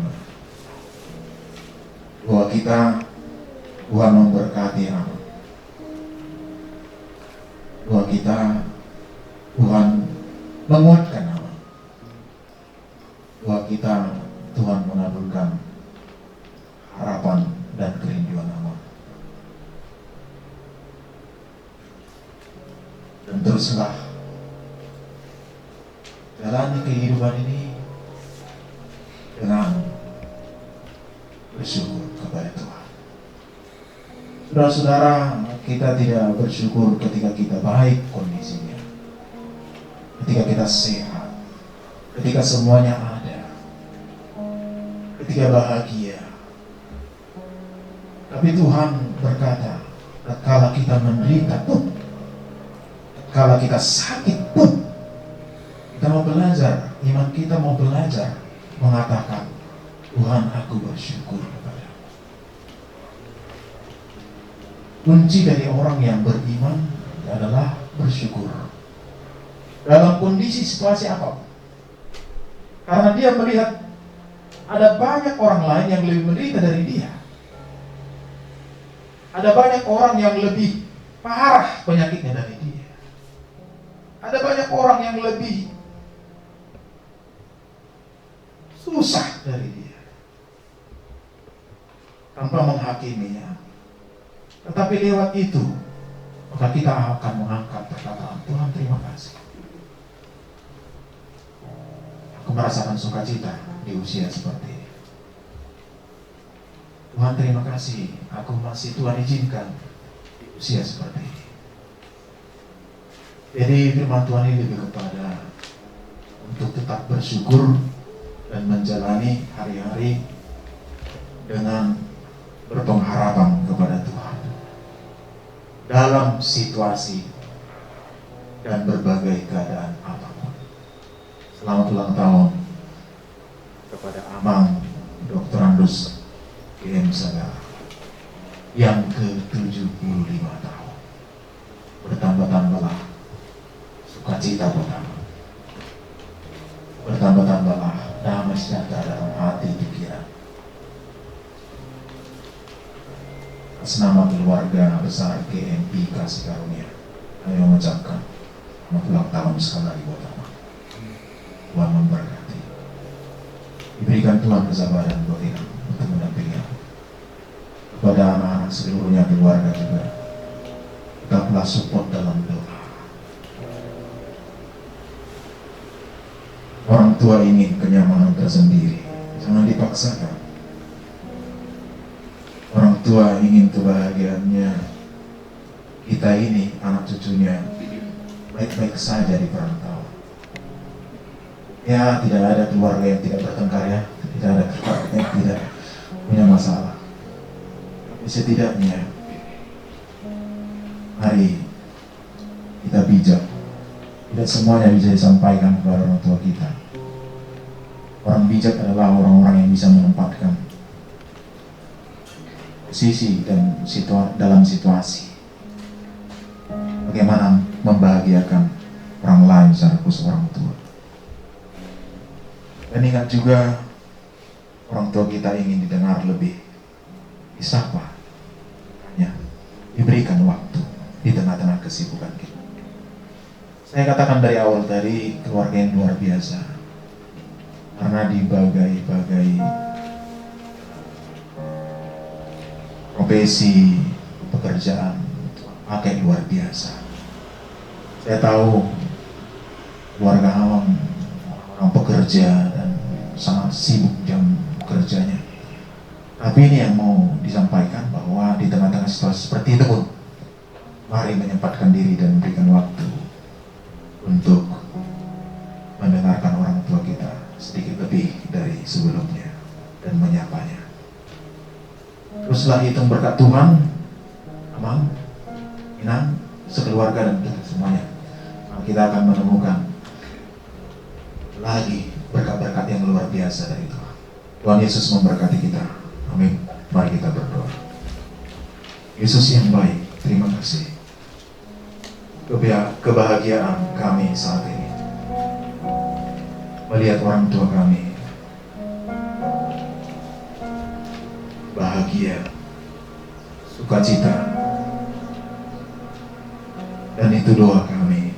Doa kita, Tuhan memberkati Aman. Doa kita, Tuhan menguatkan Aman. Doa kita, Tuhan mengabulkan harapan dan kerinduan Aman. Dan teruslah jalani kehidupan ini dengan bersyukur kepada Tuhan. Saudara-saudara, kita tidak bersyukur ketika kita baik kondisinya, ketika kita sehat, ketika semuanya ada, ketika bahagia. Tapi Tuhan berkata, tatkala kita menderita pun, tatkala kita sakit pun, kita mau belajar, iman kita mau belajar mengatakan, Tuhan, aku bersyukur kepadamu. Kunci dari orang yang beriman adalah bersyukur dalam kondisi situasi apapun. Karena dia melihat ada banyak orang lain yang lebih menderita dari dia. Ada banyak orang yang lebih parah penyakitnya dari dia. Ada banyak orang yang lebih susah dari dia. Tanpa menghakiminya, tetapi lewat itu, maka kita akan mengangkat perkataan, Tuhan terima kasih. Aku merasakan sukacita di usia seperti ini. Tuhan terima kasih, aku masih Tuhan izinkan di usia seperti ini. Jadi firman Tuhan ini lebih kepada untuk tetap bersyukur dan menjalani hari-hari dengan berpengharapan kepada Tuhan dalam situasi dan berbagai keadaan apapun. Selamat ulang tahun kepada Amang Dr. Andus GM Sagara yang ke-75 tahun. Bertambah-tambahlah sukacita buat Amang. Bertambah-tambahlah damai sejahtera dalam hati pikiran. Atas nama keluarga besar GMI Kasih Karunia, kami mengucapkan selamat ulang tahun sekali lagi buat Amang. Tuhan memberkati. Diberikan Tuhan kesabaran buat kita untuk mendampingi kepada anak-anak seluruhnya keluarga juga. Tetaplah support dalam doa. Orang tua ingin kenyamanan tersendiri, jangan dipaksakan. Orang tua ingin kebahagiaannya, kita ini anak cucunya baik-baik saja di perantauan. Ya, tidak ada keluarga yang tidak bertengkar ya, tidak ada keluarga yang tidak punya masalah. Tapi setidaknya mari kita bijak. Tidak semuanya bisa disampaikan kepada orang tua kita. Orang bijak adalah orang-orang yang bisa menempatkan posisi dan dalam situasi bagaimana membahagiakan orang lain secara khusus orang tua. Dan ingat juga, orang tua kita ingin didengar lebih disapa, ya, diberikan waktu di tengah-tengah kesibukan kita. Saya katakan dari awal tadi, keluarga yang luar biasa, karena di bagai-bagai profesi, pekerjaan, pakai luar biasa. Saya tahu keluarga Amang orang pekerja dan sangat sibuk jam kerjanya. Tapi ini yang mau disampaikan, bahwa di tengah-tengah situasi seperti itu pun, mari menyempatkan diri dan memberikan waktu untuk mendengarkan orang tua kita sedikit lebih dari sebelumnya dan menyapanya. Teruslah hitung berkat Tuhan, Amang, Inang, sekeluarga dan kita semuanya. Maka kita akan menemukan lagi berkat-berkat yang luar biasa dari Tuhan. Tuhan Yesus memberkati kita. Amin. Mari kita berdoa. Yesus yang baik, terima kasih. Kebahagiaan kami saat ini melihat orang tua kami bahagia, sukacita, dan itu doa kami.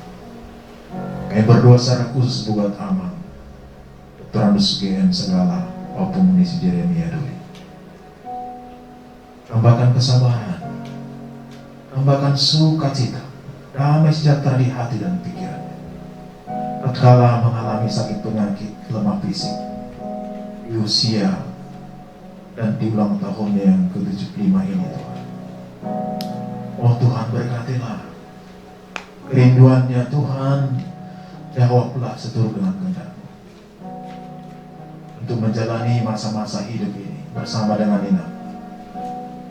Kami berdoa secara khusus buat Amang, Dr. Andus GM segala, maupun Munisi Jeremia Duli. Tambahkan kesabaran, tambahkan sukacita, damai sejahtera di hati dan pikiran. Tatkala mengalami sakit penyakit, lemah fisik, di usia dan di ulang tahunnya yang ke-75 ini, Tuhan. Oh Tuhan, berkatilah kerinduannya, Tuhan. Jawablah seturut dengan kehendak-Mu untuk menjalani masa-masa hidup ini bersama dengan Inang,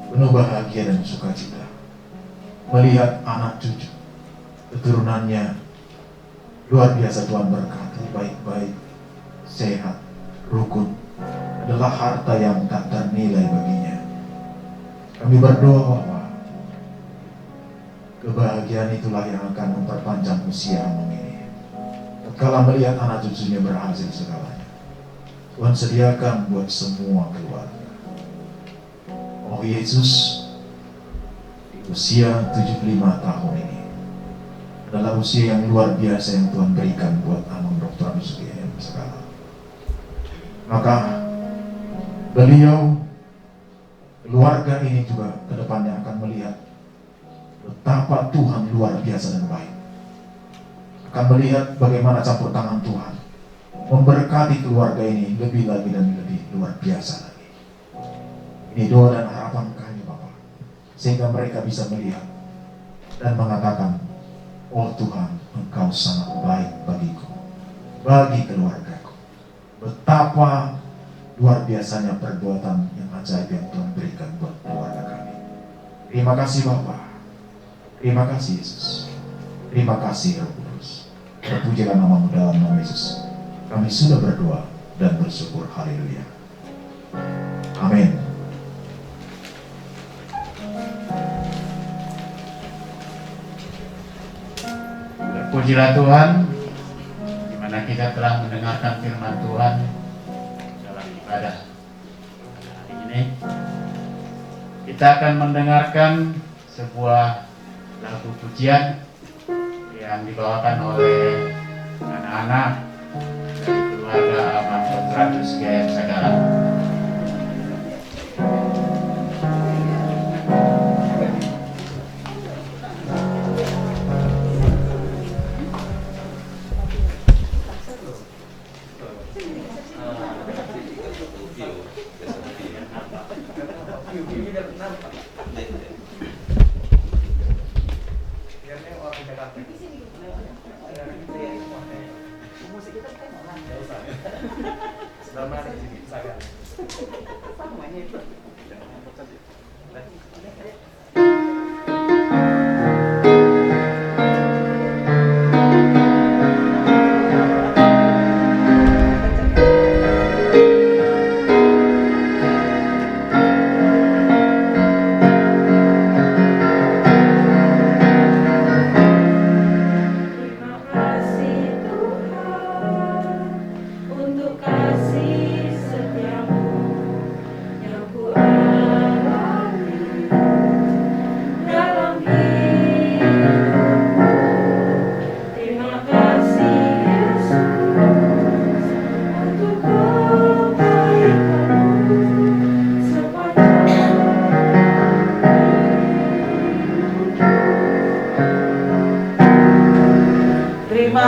penuh bahagia dan sukacita, melihat anak cucu, keturunannya luar biasa. Tuhan berkati, baik-baik, sehat, rukun, adalah harta yang tak ternilai baginya. Kami berdoa bahwa kebahagiaan itulah yang akan memperpanjang usia Amang ini. Tatkala melihat anak cucunya berhasil segalanya, Tuhan sediakan buat semua keluarga. Oh Yesus, di usia 75 tahun ini adalah usia yang luar biasa yang Tuhan berikan buat Amang Dr. Andus GM segala. Maka beliau, keluarga ini juga ke depannya akan melihat betapa Tuhan luar biasa dan baik. Akan melihat bagaimana campur tangan Tuhan memberkati keluarga ini lebih lagi dan lebih luar biasa lagi. Ini doa dan harapan kami, Bapak, sehingga mereka bisa melihat dan mengatakan, oh Tuhan, Engkau sangat baik bagiku, bagi keluargaku. Betapa luar biasanya perbuatan yang ajaib yang Tuhan berikan buat keluarga kami. Terima kasih Bapa, terima kasih Yesus, terima kasih Roh Kudus. Terpujilah nama-Mu dalam nama Yesus. Kami sudah berdoa dan bersyukur. Haleluya. Amin. Terpujilah Tuhan, di mana kita telah mendengarkan firman Tuhan dalam ibadah hari ini. Kita akan mendengarkan sebuah lagu pujian yang dibawakan oleh anak-anak dari keluarga Amang Dr. Andus GM segala.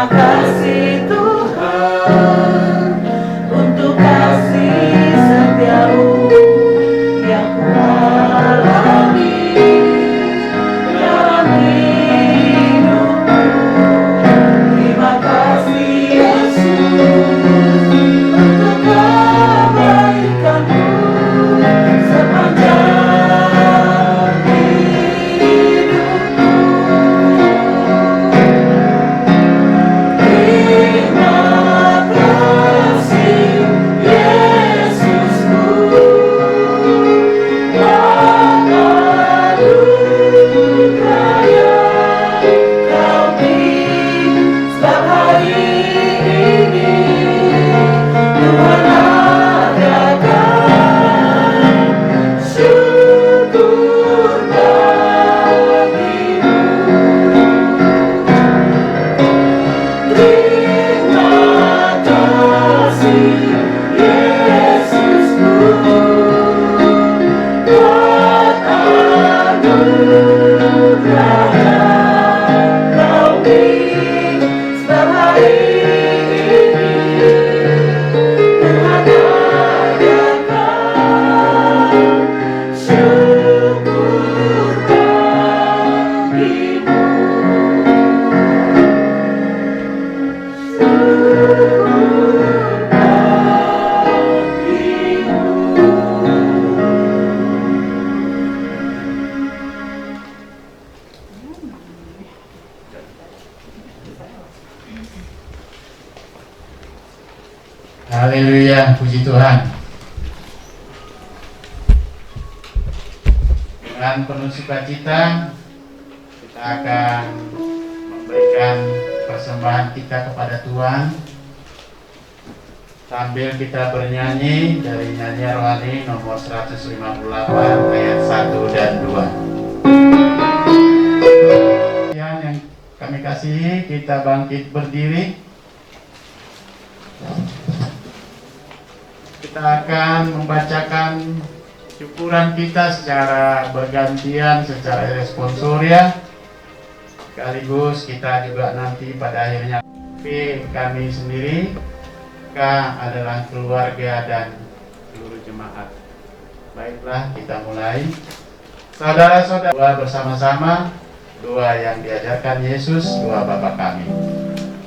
Terima kasih Tuhan untuk kasih setiamu yang ku alami dalam hidupku. Terima kasih Yesus untuk kebaikanmu sepanjang hidupku. Terima kasih Yesusku yang anugerah kami setiap hari ini. Tuhan adakan syukur bagimu. Terima kasih Yesusku buat anugerah kami setiap hari ini. Tuhan adakan syukur bagimu. Haleluya, puji Tuhan. Dengan penuh sukacita kita akan memberikan persembahan kita kepada Tuhan sambil kita bernyanyi dari nyanyian rohani nomor 158 ayat 1 dan 2. Yang kami kasihi, kita bangkit berdiri. Kita akan membacakan syukuran kita secara bergantian, secara responsoria. Sekaligus kita juga nanti pada akhirnya P kami sendiri, K adalah keluarga dan seluruh jemaat. Baiklah, kita mulai. Saudara-saudara, doa bersama-sama, doa yang diajarkan Yesus, doa Bapa kami.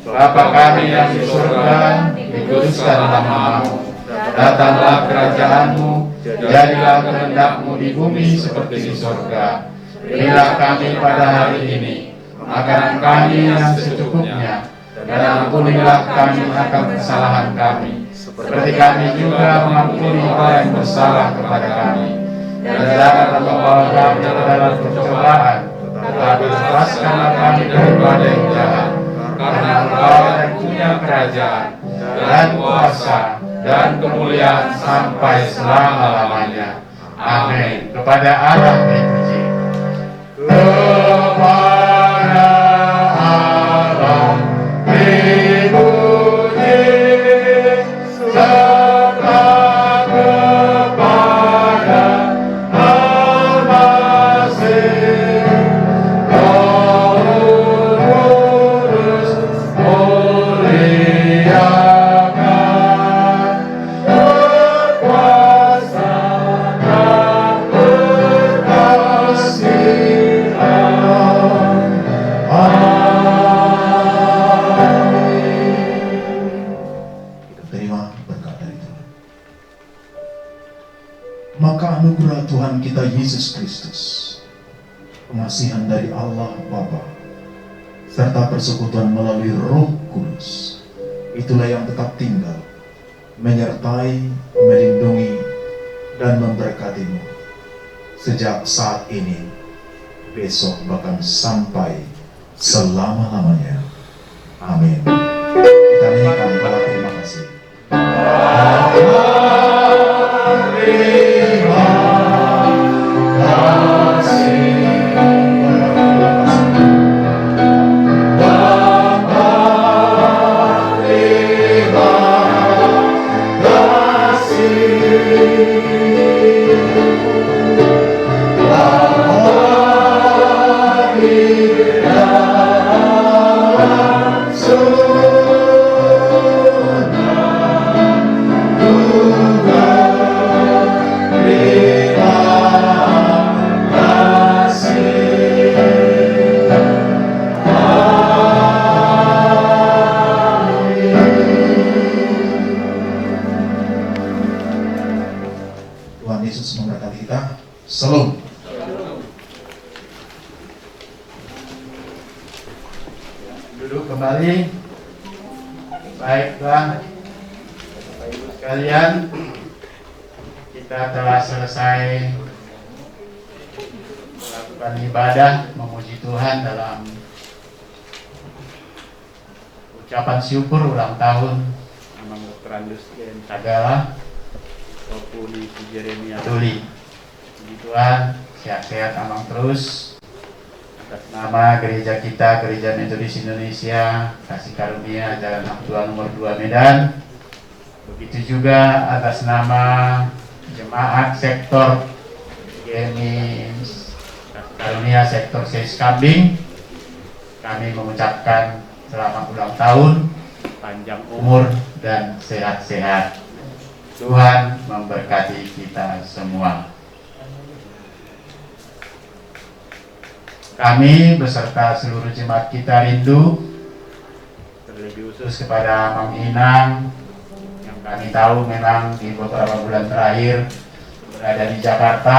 Bapa kami yang di surga, dikuduskanlah namamu. Datanglah kerajaan-Mu, jadilah kehendak-Mu di bumi seperti di surga. Berilah kami pada hari ini makanan kami yang secukupnya, dan ampunilah kami akan kesalahan kami, seperti kami juga mengampuni orang yang bersalah kepada kami. Dan jangan membawa kami ke dalam pencobaan, tetapi lepaskanlah kami daripada yang jahat. Karena Engkau yang punya kerajaan dan kuasa dan kemuliaan sampai selama-lamanya. Amin. Kepada Allah dipuji. Kepada Allah dipuji, serta kepada Al-Masih, Roh Kudus muliakan, berkuasa dan berkasihan. Amin. Kita terima berkat dari Tuhan. Maka anugerah Tuhan kita Yesus Kristus, pengasihan dari Allah Bapa, serta persekutuan melalui Roh Kudus, itulah yang tetap tinggal, menyertai, melindungi, dan memberkatimu sejak saat ini, besok, bahkan sampai selama-lamanya. Amin. Kita nyanyikan pada terima kasih. So kembali. Baiklah, Bapak Ibu sekalian, kita telah selesai melakukan ibadah memuji Tuhan dalam ucapan syukur ulang tahun Amang Dr. Andus Sagala maupun Ibu Jeremia Tuli. Puji Tuhan, sehat-sehat Amang terus. Atas nama gereja kita, Gereja Metodis Indonesia Kasih Karunia Jalan Hang Tuah nomor 2 Medan. Begitu juga atas nama jemaat sektor GMI Kasih Karunia sektor Seis Kambing, kami mengucapkan selamat ulang tahun, panjang umur dan sehat-sehat. Tuhan memberkati kita semua. Kami beserta seluruh jemaat kita rindu, terlebih khusus kepada Mang Inang yang kami tahu memang di beberapa bulan terakhir berada di Jakarta.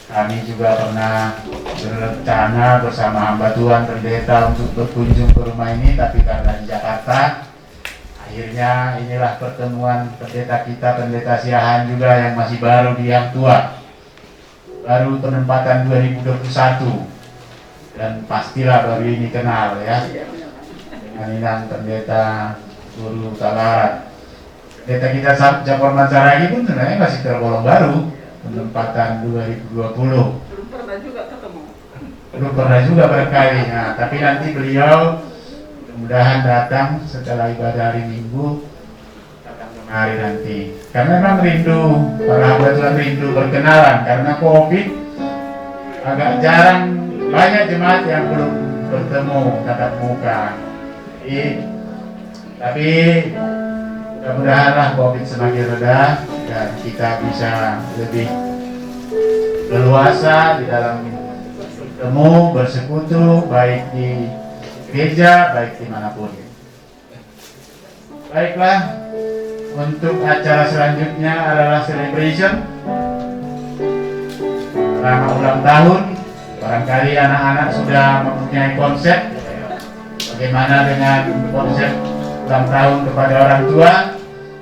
Kami juga pernah berencana bersama hamba Tuhan pendeta untuk berkunjung ke rumah ini, tapi karena di Jakarta, akhirnya inilah pertemuan pendeta kita, pendeta Siahan juga yang masih baru di Hang Tuah. Baru penempatan 2021 dan pastilah baru ini kenal ya dengan Inang pendeta Guru Talarat. Pendeta kita Japor Mansaragi pun sebenarnya masih tergolong baru, penempatan 2020. Belum pernah juga barangkali. Nah, tapi nanti beliau mudah-mudahan datang setelah ibadah hari Minggu, datang kemari nanti. Karena memang rindu, para hamba Tuhan rindu berkenalan. Karena COVID agak jarang, banyak jemaat yang belum bertemu tatap muka. Tapi mudah-mudahanlah COVID semakin reda dan kita bisa lebih leluasa di dalam bertemu, bersekutu, baik di gereja, baik dimanapun. Baiklah, untuk acara selanjutnya adalah celebration selama ulang tahun. Barangkali anak-anak sudah mempunyai konsep bagaimana dengan konsep ulang tahun kepada orang tua.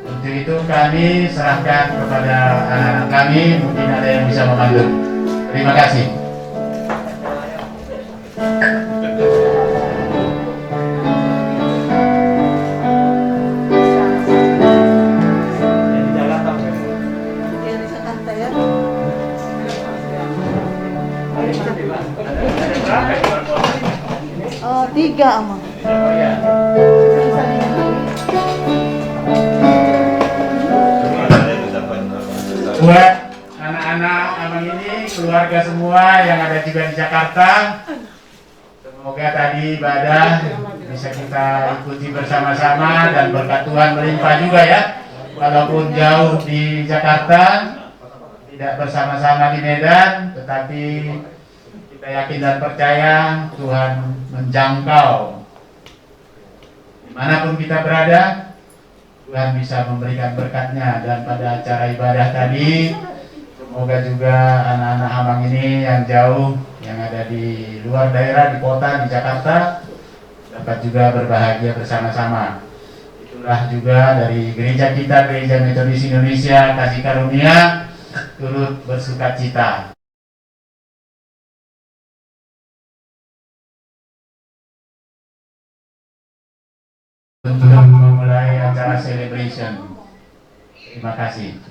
Untuk itu kami serahkan kepada anak-anak kami, mungkin ada yang bisa memandu. Terima kasih. Oh, 3 Amang. Buat anak-anak Amang ini, keluarga semua yang ada juga di Jakarta, semoga tadi ibadah bisa kita ikuti bersama-sama dan berkat Tuhan melimpah juga ya. Walaupun jauh di Jakarta, tidak bersama-sama di Medan, tetapi kita yakin dan percaya Tuhan menjangkau dimanapun kita berada. Tuhan bisa memberikan berkatnya. Dan pada acara ibadah tadi, semoga juga anak-anak Amang ini yang jauh, yang ada di luar daerah, di kota, di Jakarta, dapat juga berbahagia bersama-sama. Itulah juga dari gereja kita, Gereja Metodis Indonesia Kasih Karunia, turut bersukacita. Untuk memulai acara celebration. Terima kasih.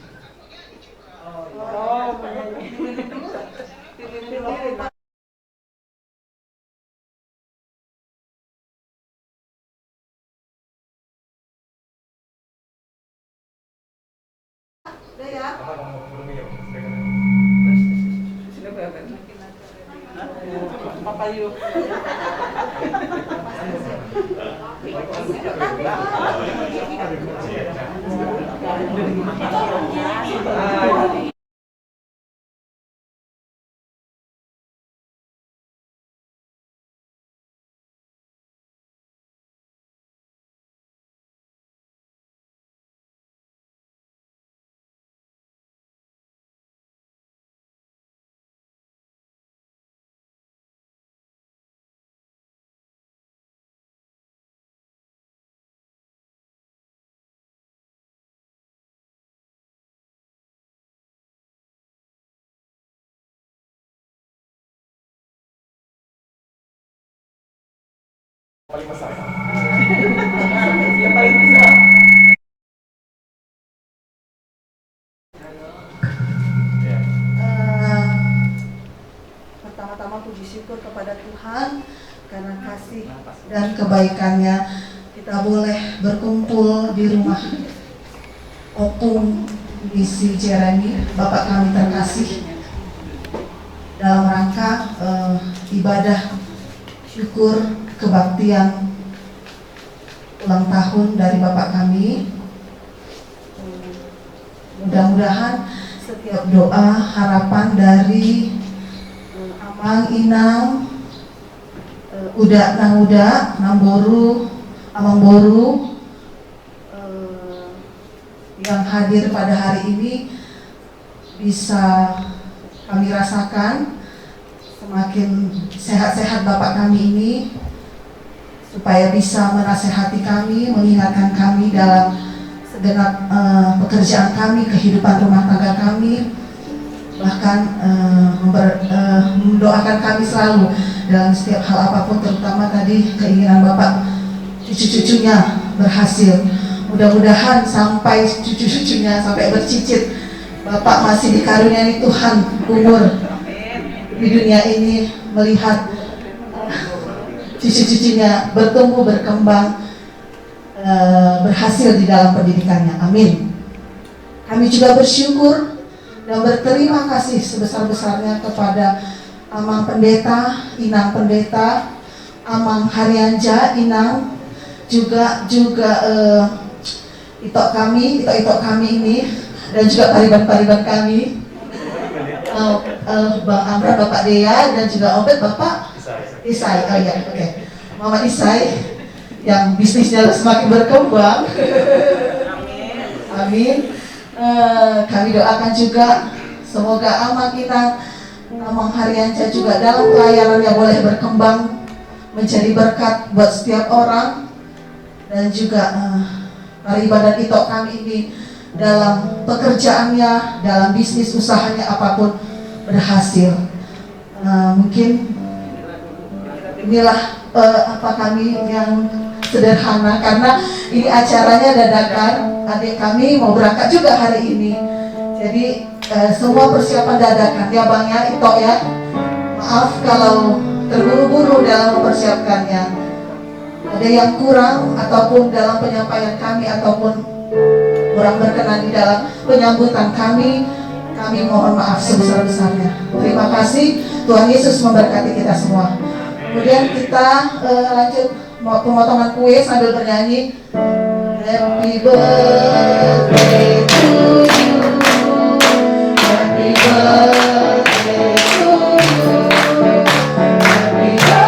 paling besar. Yang paling besar. Ya. Pertama-tama puji syukur kepada Tuhan karena kasih dan kebaikannya kita boleh berkumpul di rumah Opung Misi Jeremy, Bapak kami terkasih, dalam rangka ibadah syukur kebaktian ulang tahun dari Bapak kami. Mudah-mudahan setiap doa harapan dari Amang Inang, Uda Nauda, Namboru, Amang Boru yang hadir pada hari ini bisa kami rasakan semakin sehat-sehat Bapak kami ini, supaya bisa menasehati kami, mengingatkan kami dalam segenap pekerjaan kami, kehidupan rumah tangga kami, bahkan mendoakan kami selalu dalam setiap hal apapun, terutama tadi keinginan Bapak cucu-cucunya berhasil. Mudah-mudahan sampai cucu-cucunya sampai bercicit Bapak masih dikaruniai Tuhan umur di dunia ini, melihat cucu-cucunya bertumbuh, berkembang, berhasil di dalam pendidikannya. Amin. Kami juga bersyukur dan berterima kasih sebesar-besarnya kepada Amang Pendeta, Inang Pendeta, Amang Haryanja, Inang, juga itok kami ini, dan juga pariban-pariban kami, Bang Amra, Bapak Dea, dan juga Obed, Bapak Isai. Oh ya, oke. Mama Isai yang bisnisnya semakin berkembang. Amin. Kami doakan juga semoga Amang Inang, Amang Haryanja juga dalam pelayanannya boleh berkembang menjadi berkat buat setiap orang, dan juga pariban dan itok kami ini dalam pekerjaannya, dalam bisnis usahanya apapun berhasil. Mungkin inilah kami yang sederhana, karena ini acaranya dadakan. Adik kami mau berangkat juga hari ini, jadi semua persiapan dadakan ya Bang ya, Itok ya. Maaf kalau terburu-buru dalam mempersiapkannya. Ada yang kurang ataupun dalam penyampaian kami ataupun kurang berkenan di dalam penyambutan kami mohon maaf sebesar-besarnya. Terima kasih, Tuhan Yesus memberkati kita semua. Kemudian kita lanjut pemotongan kue sambil bernyanyi Happy birthday to you, happy birthday to you, happy birthday,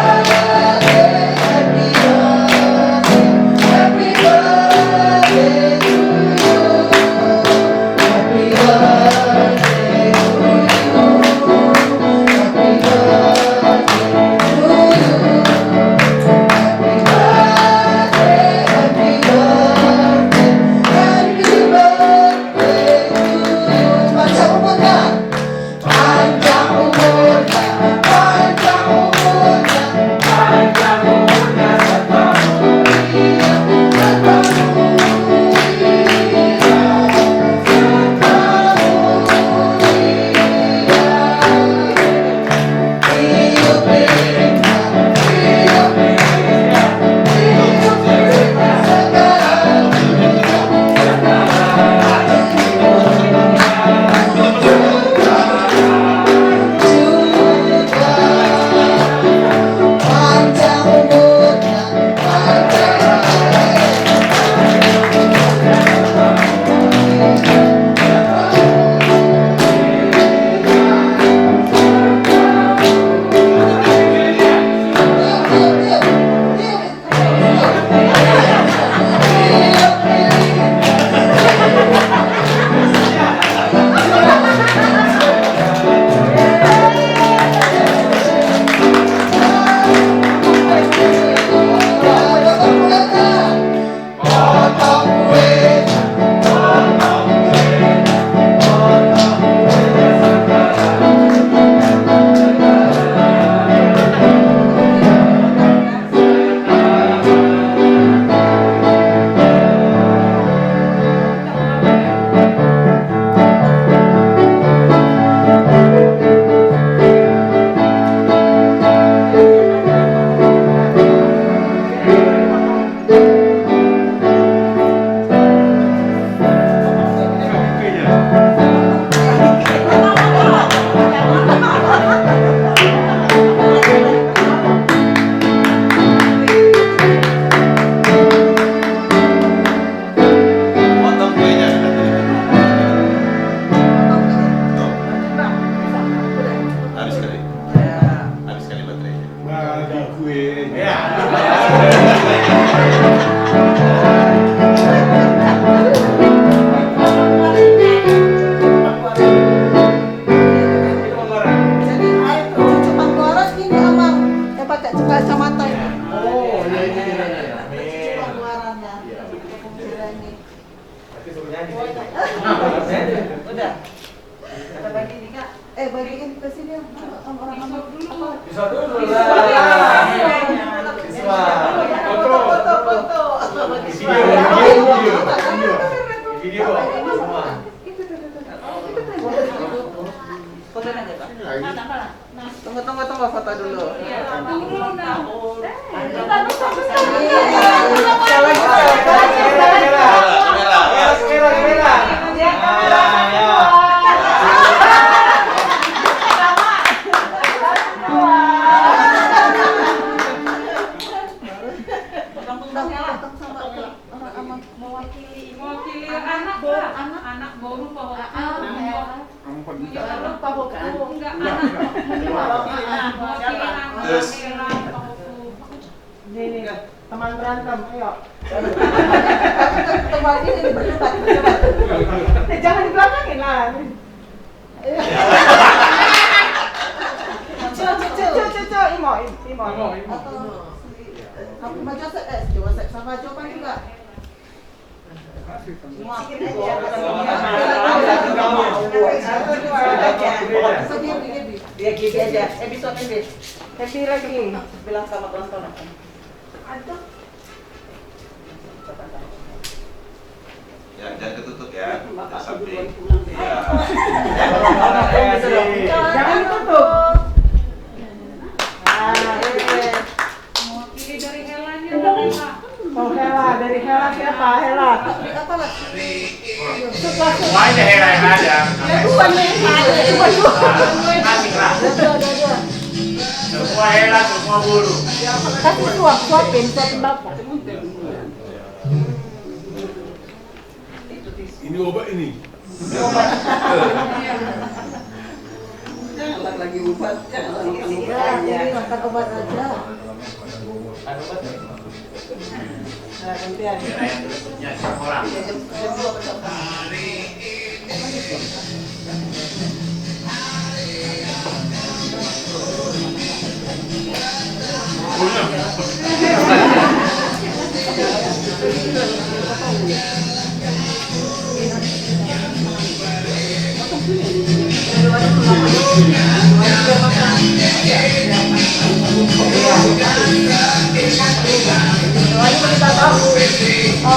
happy birthday, happy birthday to you, happy birthday to you, happy birthday to you, happy birthday, happy birthday, happy birthday to you. Panjang umurnya, panjang umurnya, panjang umurnya, panjang umurnya, serta mulia, serta mulia, serta mulia. Hidup Rina, hidup Rina, hidup Rina sekarang, to balikin ke sini orang amal dulu. Bisa dulu lah. Siswa. Foto. Video semua. Foto aja, Pak. Tunggu foto dulu. Mewakili anak baru bawa Kamu pendidikan. enggak anak Terus. Ini teman berantem, ayo. Teman ini berdebat. Jangan dibelakangin lah. Cucu, imo. Kamu maju sama jawaban juga. Dia gini aja. Episode ini. Happy lagi. Bilang sama teman-teman. Ya, jangan ketutup ya. Jangan sampai. Jangan ditutup. mewakili dari Helanya Oh Hela, dari Hela siapa? Hela. Semuanya Hela yang ada. Asik lah. Semua Hela, semua guru. Kasih suapin bapak. Ini obat ini. Jangan lagi obat, jangan lagi ini Ini makan obat aja. Kira yang berikutnya orang. Kita tahu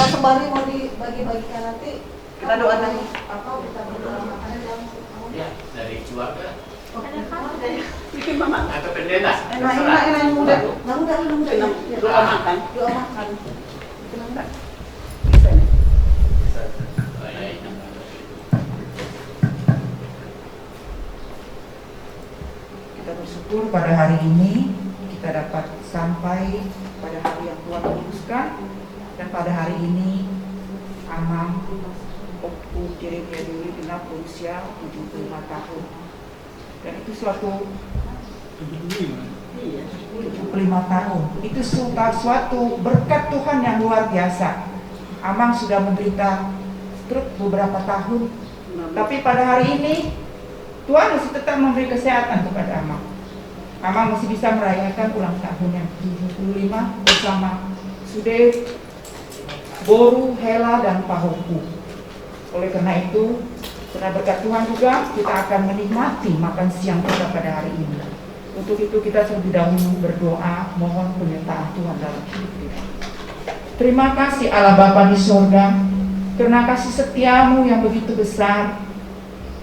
sembari mau dibagi-bagikan nanti Kita doa dulu. atau kita berdoa makanan yang Ya, dari keluarga Bikin mama. atau pendeta. enak yang muda. Yang muda. Doa makan. Doa makan. Kita bersyukur pada hari ini kita dapat sampai pada hari yang Tuhan kuduskan, dan pada hari ini Amang Okpu Tiremia Dewi genap berusia 75 tahun, dan itu suatu 75 tahun itu suatu berkat Tuhan yang luar biasa. Amang sudah menderita stroke beberapa tahun, tapi pada hari ini Tuhan masih tetap memberi kesehatan kepada Amang. Amang masih bisa merayakan ulang tahun yang 75 bersama Sude, Boru, Hela, dan Pahoku. Oleh karena itu, karena berkat Tuhan juga, kita akan menikmati makan siang kita pada hari ini. Untuk itu kita terlebih dahulu berdoa, mohon penyertaan Tuhan dalam hidup kita. Terima kasih Allah Bapa di sorga, karena kasih setiamu yang begitu besar,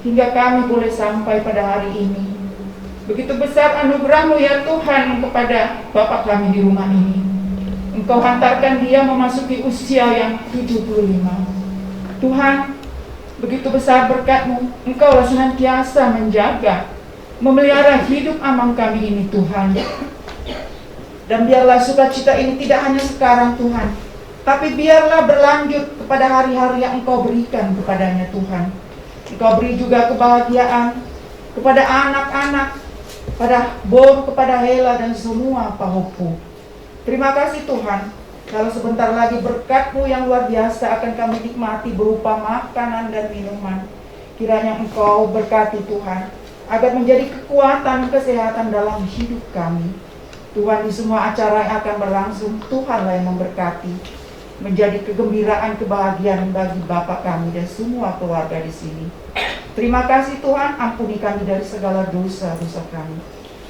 hingga kami boleh sampai pada hari ini. Begitu besar anugerah-Mu ya Tuhan kepada Bapak kami di rumah ini. Engkau hantarkan dia memasuki usia yang 75. Tuhan, begitu besar berkat-Mu, Engkau senantiasa menjaga, memelihara hidup Amang kami ini Tuhan. Dan biarlah sukacita ini tidak hanya sekarang Tuhan, tapi biarlah berlanjut kepada hari-hari yang Engkau berikan kepadanya Tuhan. Engkau beri juga kebahagiaan kepada anak-anak, pada Bor, kepada Hela, dan semua Pahopu. Terima kasih Tuhan, kalau sebentar lagi berkat-Mu yang luar biasa akan kami nikmati berupa makanan dan minuman. Kiranya Engkau berkati Tuhan, agar menjadi kekuatan kesehatan dalam hidup kami. Tuhan, di semua acara yang akan berlangsung, Tuhanlah yang memberkati, menjadi kegembiraan, kebahagiaan bagi Bapak kami dan semua keluarga di sini. Terima kasih Tuhan, ampuni kami dari segala dosa-dosa kami.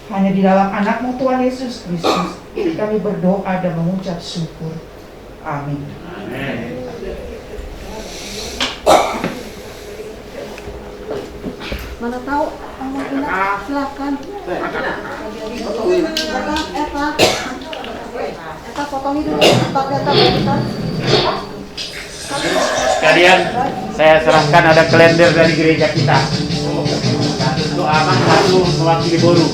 Hanya di dalam anak-Mu Tuhan Yesus Kristus kami berdoa dan mengucap syukur. Amin. Mana tahu, Mama Ina, silakan. Eta potongin dulu, pakai kita. Sekalian, saya serahkan ada kalender dari gereja kita. Satu untuk aman, satu mewakili boru.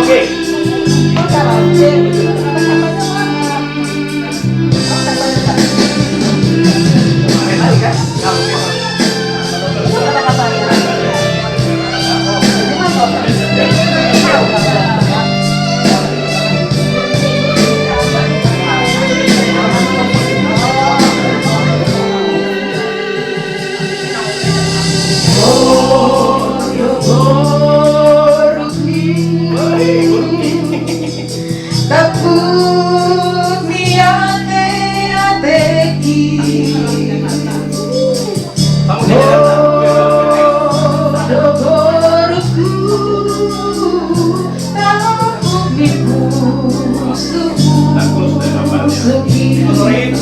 Oke. Dari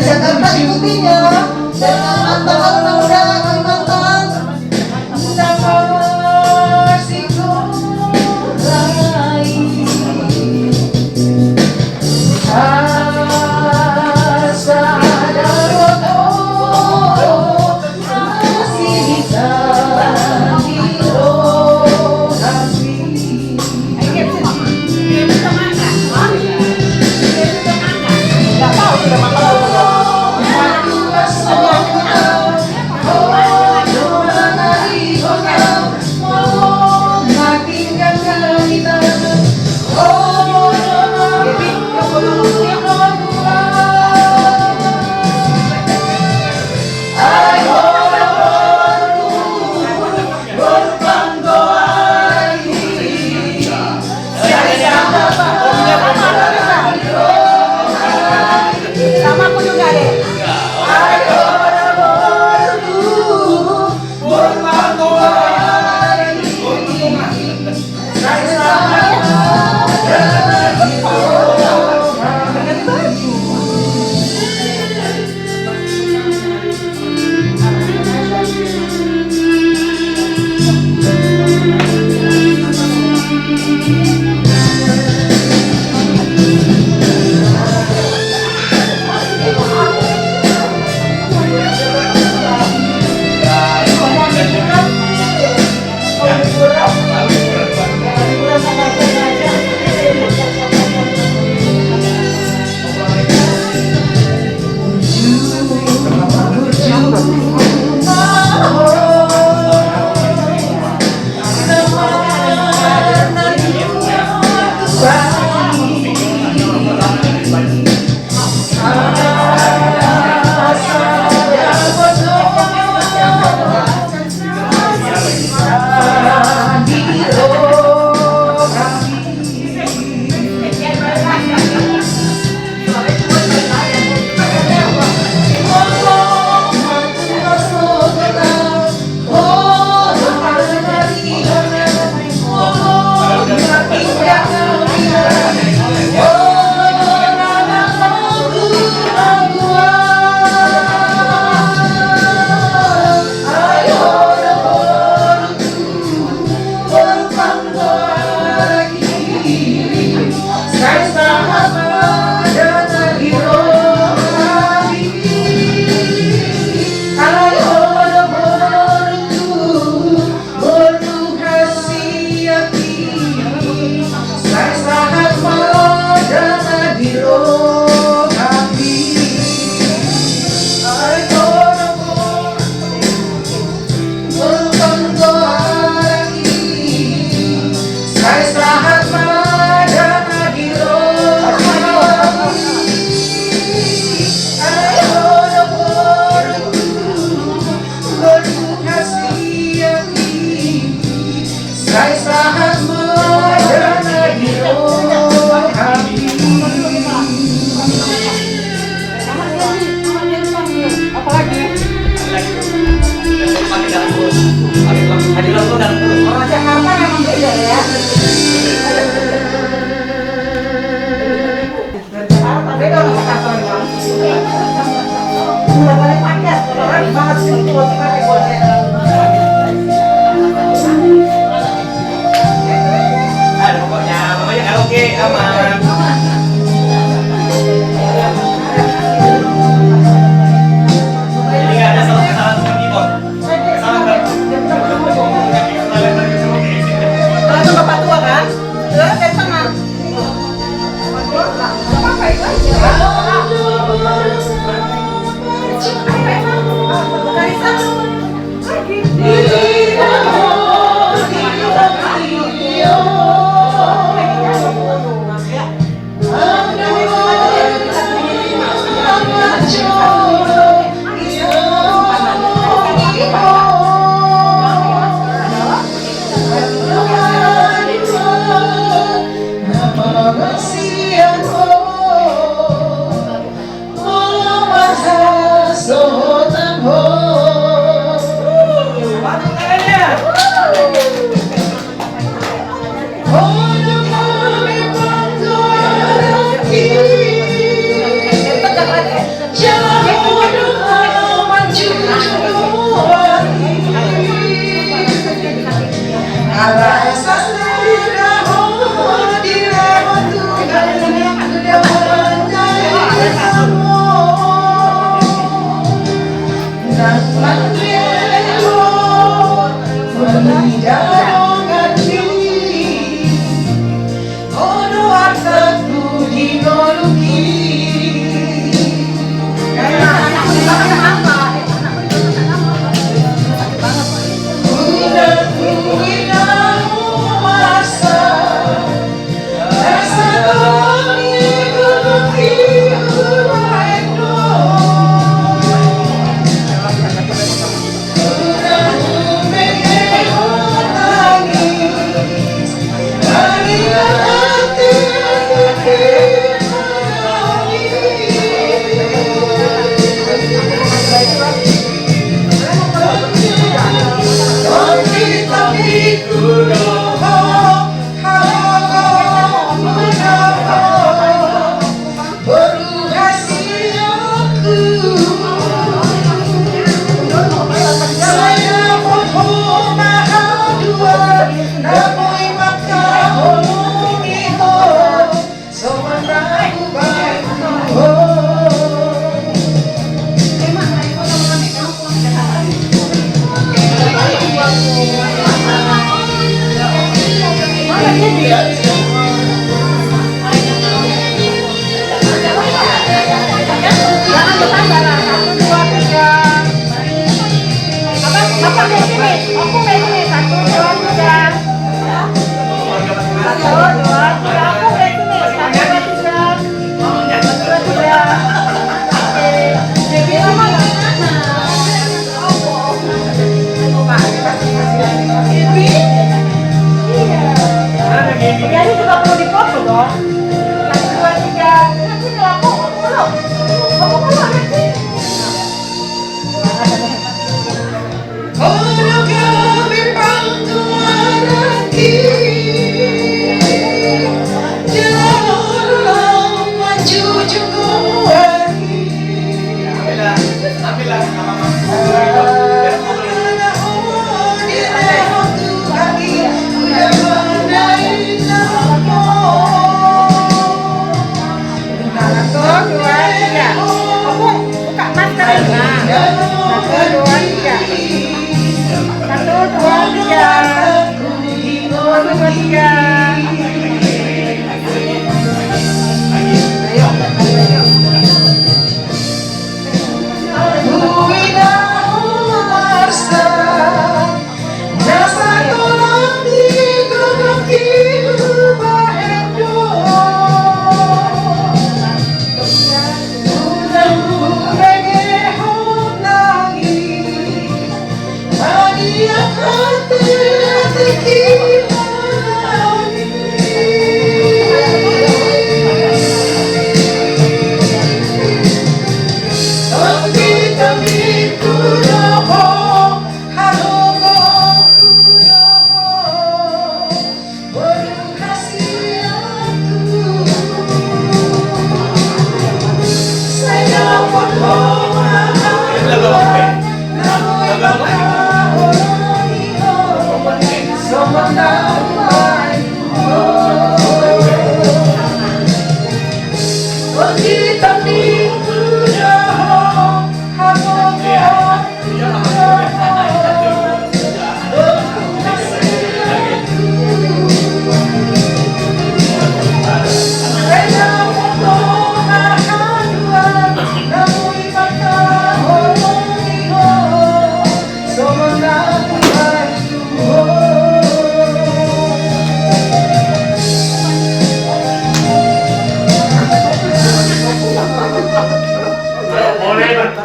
Jakarta ikutinya, dari Kalimantan, Aluna Muda Kalimantan.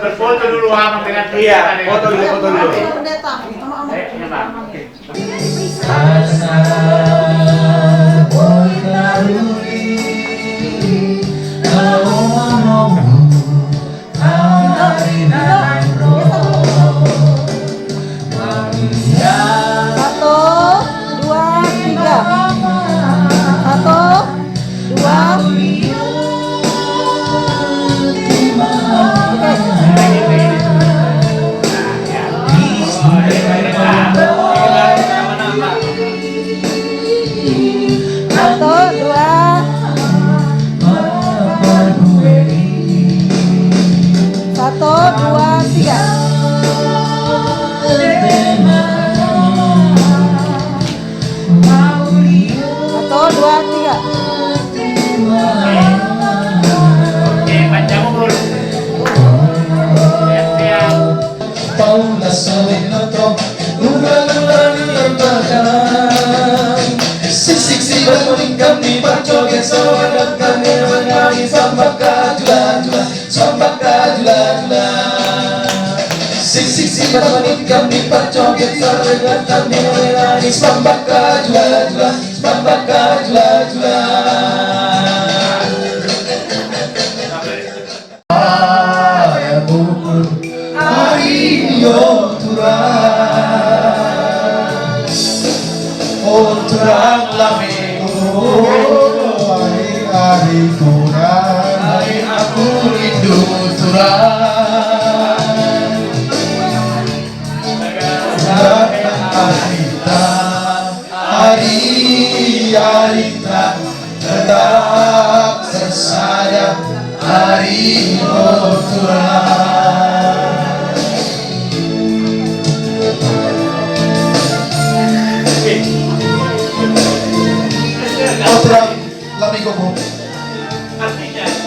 Berfoto dulu abang dengan Iya, foto dulu.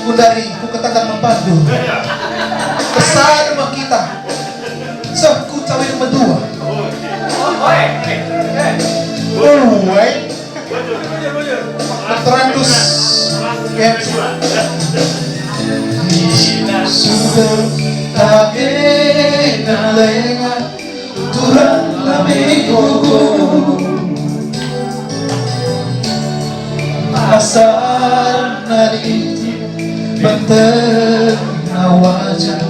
Kundari, ku katakan membantu. Besar rumah kita. Sebku cawe rumah dua. Terandus. Sudah tak kena lewat turang lamigo. Asal nari benteng wajah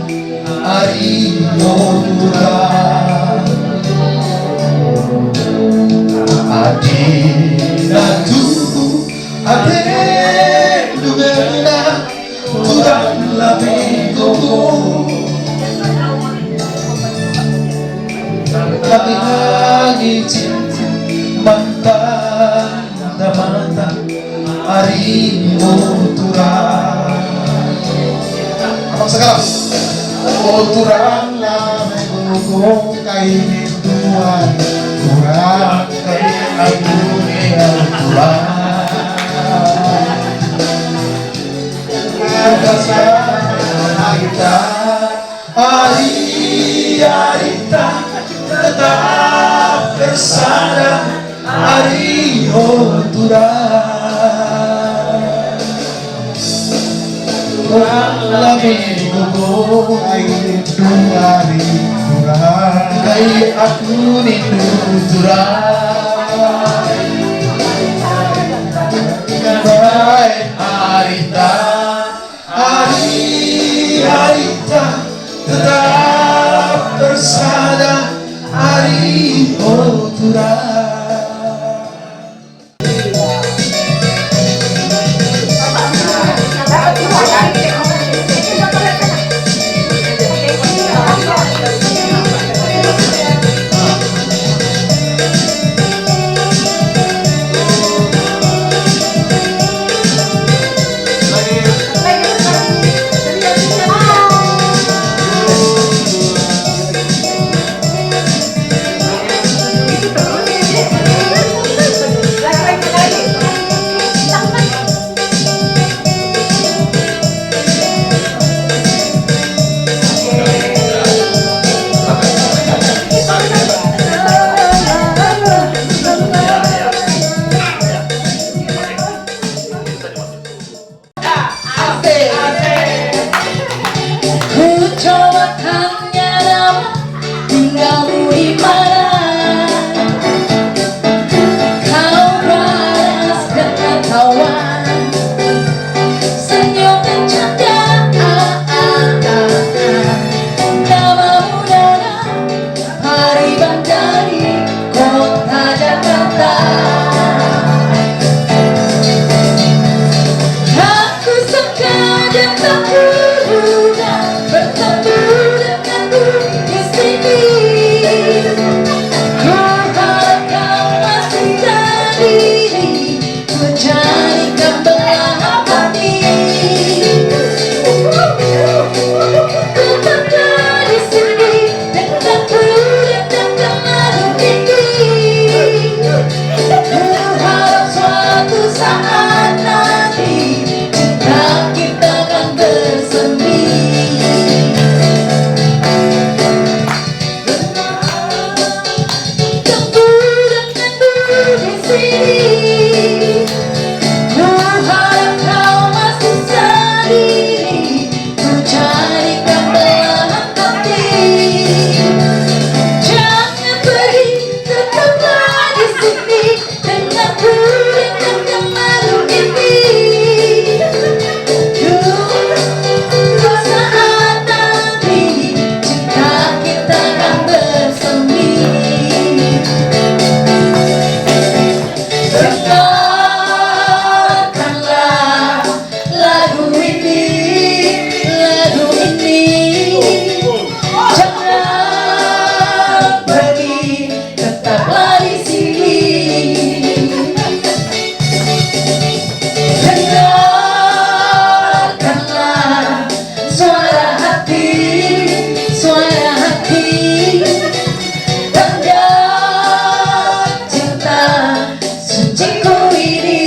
Ario Turang Adina tubuh Ade dugena Turang lamigo Lagi cinta mantan mantan Ario Turang Abang sekarang Turang lamegogo kainin tuan Turang kainin aku yang Turang Ada sama kita Arita tetap bersama Ario Turang Turang lamigo kainin tuan Turang Kai aku nindu Turang Baik Arita Arita tetap bersama Ario Turang Lagi saat nanti cinta kita akan bersemi. Tunggu denganku di sini, ku harap kau masih sendiri, ku carikan belahan hati. Jangan pergi, tetaplah di sini denganku dengan malam ini. Tunggu saat nanti cinta kita akan bersemi. Dengarkanlah lagu ini, lagu ini. Jangan pergi, tetaplah di sini. Dengarkanlah suara hati, suara hati. Tanda cinta suciku ini.